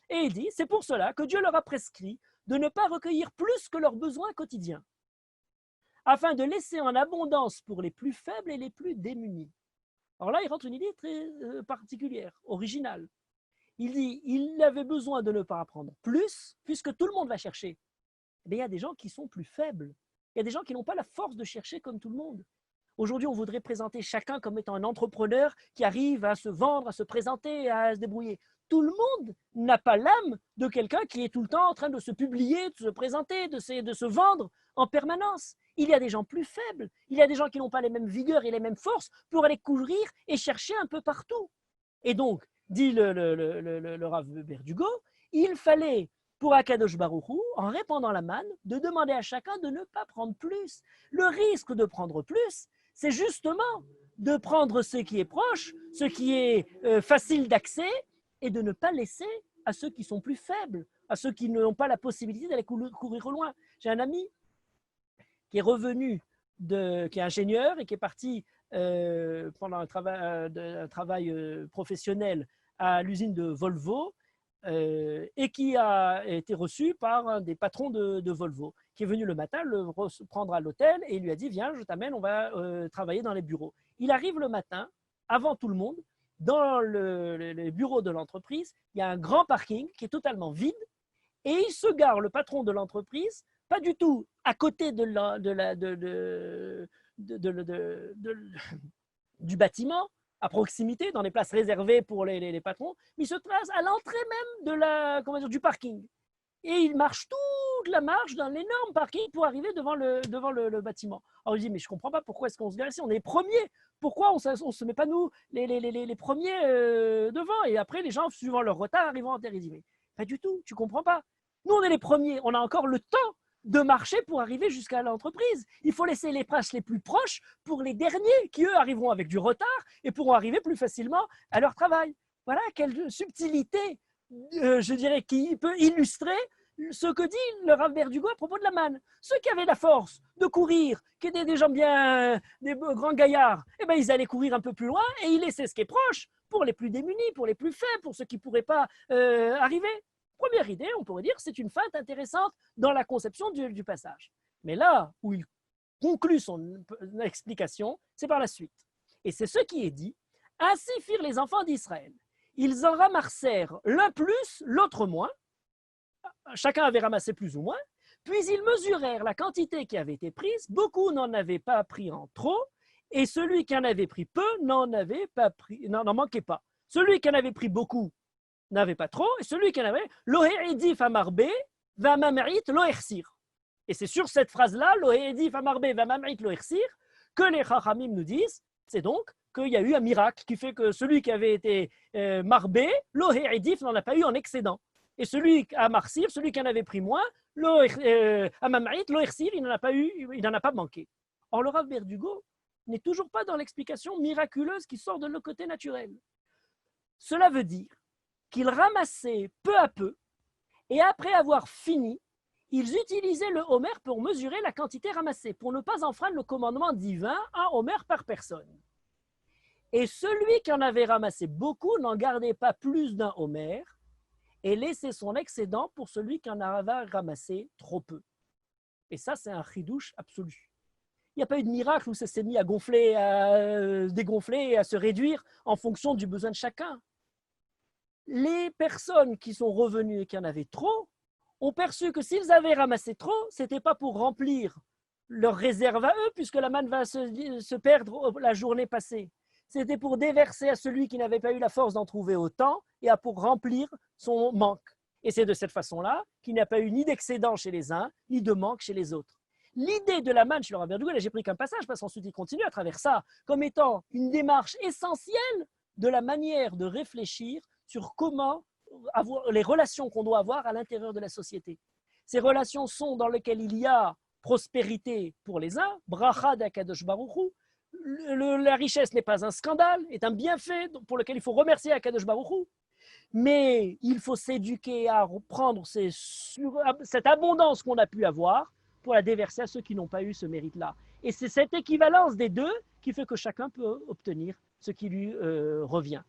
Et il dit, c'est pour cela que Dieu leur a prescrit de ne pas recueillir plus que leurs besoins quotidiens, afin de laisser en abondance pour les plus faibles et les plus démunis. Alors là, il rentre une idée très particulière, originale. Il dit, il avait besoin de ne pas apprendre plus, puisque tout le monde va chercher. Mais il y a des gens qui sont plus faibles. Il y a des gens qui n'ont pas la force de chercher comme tout le monde. Aujourd'hui, on voudrait présenter chacun comme étant un entrepreneur qui arrive à se vendre, à se présenter, à se débrouiller. Tout le monde n'a pas l'âme de quelqu'un qui est tout le temps en train de se publier, de se présenter, de se vendre en permanence. Il y a des gens plus faibles. Il y a des gens qui n'ont pas les mêmes vigueurs et les mêmes forces pour aller courir et chercher un peu partout. Et donc, dit le Rav Berdugo, il fallait pour Akadosh Baruch Hu, en répandant la manne, de demander à chacun de ne pas prendre plus. Le risque de prendre plus, c'est justement de prendre ce qui est proche, ce qui est facile d'accès, et de ne pas laisser à ceux qui sont plus faibles, à ceux qui n'ont pas la possibilité d'aller courir au loin. J'ai un ami qui est revenu, qui est ingénieur et qui est parti pendant un travail professionnel à l'usine de Volvo, et qui a été reçu par un des patrons de Volvo, qui est venu le matin le prendre à l'hôtel et il lui a dit « Viens, je t'amène, on va travailler dans les bureaux ». Il arrive le matin, avant tout le monde, dans les bureaux de l'entreprise, il y a un grand parking qui est totalement vide et il se gare, le patron de l'entreprise, pas du tout à côté du bâtiment, à proximité, dans les places réservées pour les patrons, mais il se place à l'entrée même du parking. Et il marche toute la marche d'un énorme parking pour arriver devant le bâtiment. Alors il dit, mais je ne comprends pas pourquoi est-ce qu'on se gare ici, on est les premiers. Pourquoi on ne se met pas nous, les premiers devant? Et après, les gens, suivant leur retard, arrivent en terre. Il dit, mais pas du tout, tu ne comprends pas. Nous, on est les premiers, on a encore le temps de marcher pour arriver jusqu'à l'entreprise. Il faut laisser les places les plus proches pour les derniers qui, eux, arriveront avec du retard et pourront arriver plus facilement à leur travail. Voilà quelle subtilité, je dirais, qui peut illustrer ce que dit le Rav Berdugo à propos de la manne. Ceux qui avaient la force de courir, qui étaient des gens bien, des grands gaillards, eh ben, ils allaient courir un peu plus loin et ils laissaient ce qui est proche pour les plus démunis, pour les plus faibles, pour ceux qui ne pourraient pas arriver. Première idée, on pourrait dire que c'est une feinte intéressante dans la conception du passage. Mais là où il conclut son explication, c'est par la suite. Et c'est ce qui est dit. Ainsi firent les enfants d'Israël. ils en ramassèrent l'un plus, l'autre moins. Chacun avait ramassé plus ou moins. Puis ils mesurèrent la quantité qui avait été prise. Beaucoup n'en avaient pas pris en trop. Et celui qui en avait pris peu n'en manquait pas. Celui qui en avait pris beaucoup n'avait pas trop. Et celui qui en avait, lo he'edif amarbe va mamrit lo ersir. Et c'est sur cette phrase-là, lo he'edif amarbe va mamrit lo ersir, que les chachamim nous disent, c'est donc qu'il y a eu un miracle qui fait que celui qui avait été marbé, lo he'edif n'en a pas eu en excédent. Et celui à Marsir, celui qui en avait pris moins, à Mamrit, l'Oersir, il n'en a pas manqué. Or, le Rav Berdugo n'est toujours pas dans l'explication miraculeuse qui sort de nos côtés naturels. Cela veut dire qu'ils ramassaient peu à peu, et après avoir fini, ils utilisaient le homer pour mesurer la quantité ramassée, pour ne pas enfreindre le commandement divin, un homer par personne. Et celui qui en avait ramassé beaucoup n'en gardait pas plus d'un homer, et laisser son excédent pour celui qui en avait ramassé trop peu. Et ça, c'est un chidouche absolu. Il n'y a pas eu de miracle où ça s'est mis à gonfler, à dégonfler et à se réduire en fonction du besoin de chacun. Les personnes qui sont revenues et qui en avaient trop ont perçu que s'ils avaient ramassé trop, ce n'était pas pour remplir leur réserve à eux, puisque la manne va se perdre la journée passée. C'était pour déverser à celui qui n'avait pas eu la force d'en trouver autant et pour remplir son manque. Et c'est de cette façon-là qu'il n'y a pas eu ni d'excédent chez les uns, ni de manque chez les autres. L'idée de la manne chez le Rav Berdugo, là j'ai pris qu'un passage, parce qu'ensuite il continue à travers ça, comme étant une démarche essentielle de la manière de réfléchir sur comment avoir les relations qu'on doit avoir à l'intérieur de la société. Ces relations sont dans lesquelles il y a prospérité pour les uns, bracha d'Akadosh Baruch Hu. La richesse n'est pas un scandale, est un bienfait pour lequel il faut remercier Akadosh Baruch Hu. Mais il faut s'éduquer à reprendre cette abondance qu'on a pu avoir pour la déverser à ceux qui n'ont pas eu ce mérite-là. Et c'est cette équivalence des deux qui fait que chacun peut obtenir ce qui lui revient.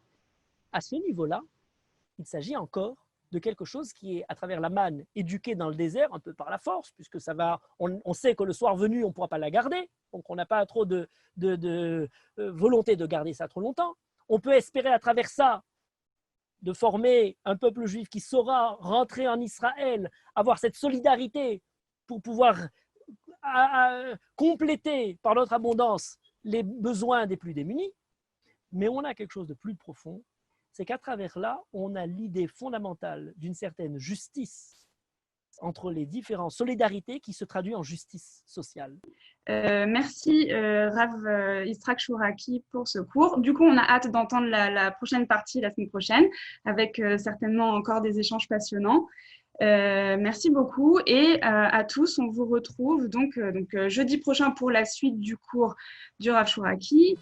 À ce niveau-là, il s'agit encore de quelque chose qui est, à travers la manne, éduqué dans le désert, un peu par la force, puisque ça va, on sait que le soir venu, on ne pourra pas la garder, donc on n'a pas trop de volonté de garder ça trop longtemps. On peut espérer à travers ça de former un peuple juif qui saura rentrer en Israël, avoir cette solidarité pour pouvoir compléter par notre abondance les besoins des plus démunis. Mais on a quelque chose de plus profond, c'est qu'à travers là, on a l'idée fondamentale d'une certaine justice entre les différentes solidarités qui se traduit en justice sociale. Merci Rav Yitzhak Chouraki pour ce cours. Du coup, on a hâte d'entendre la prochaine partie la semaine prochaine avec certainement encore des échanges passionnants. Merci beaucoup et à tous, on vous retrouve donc jeudi prochain pour la suite du cours du Rav Chouraki.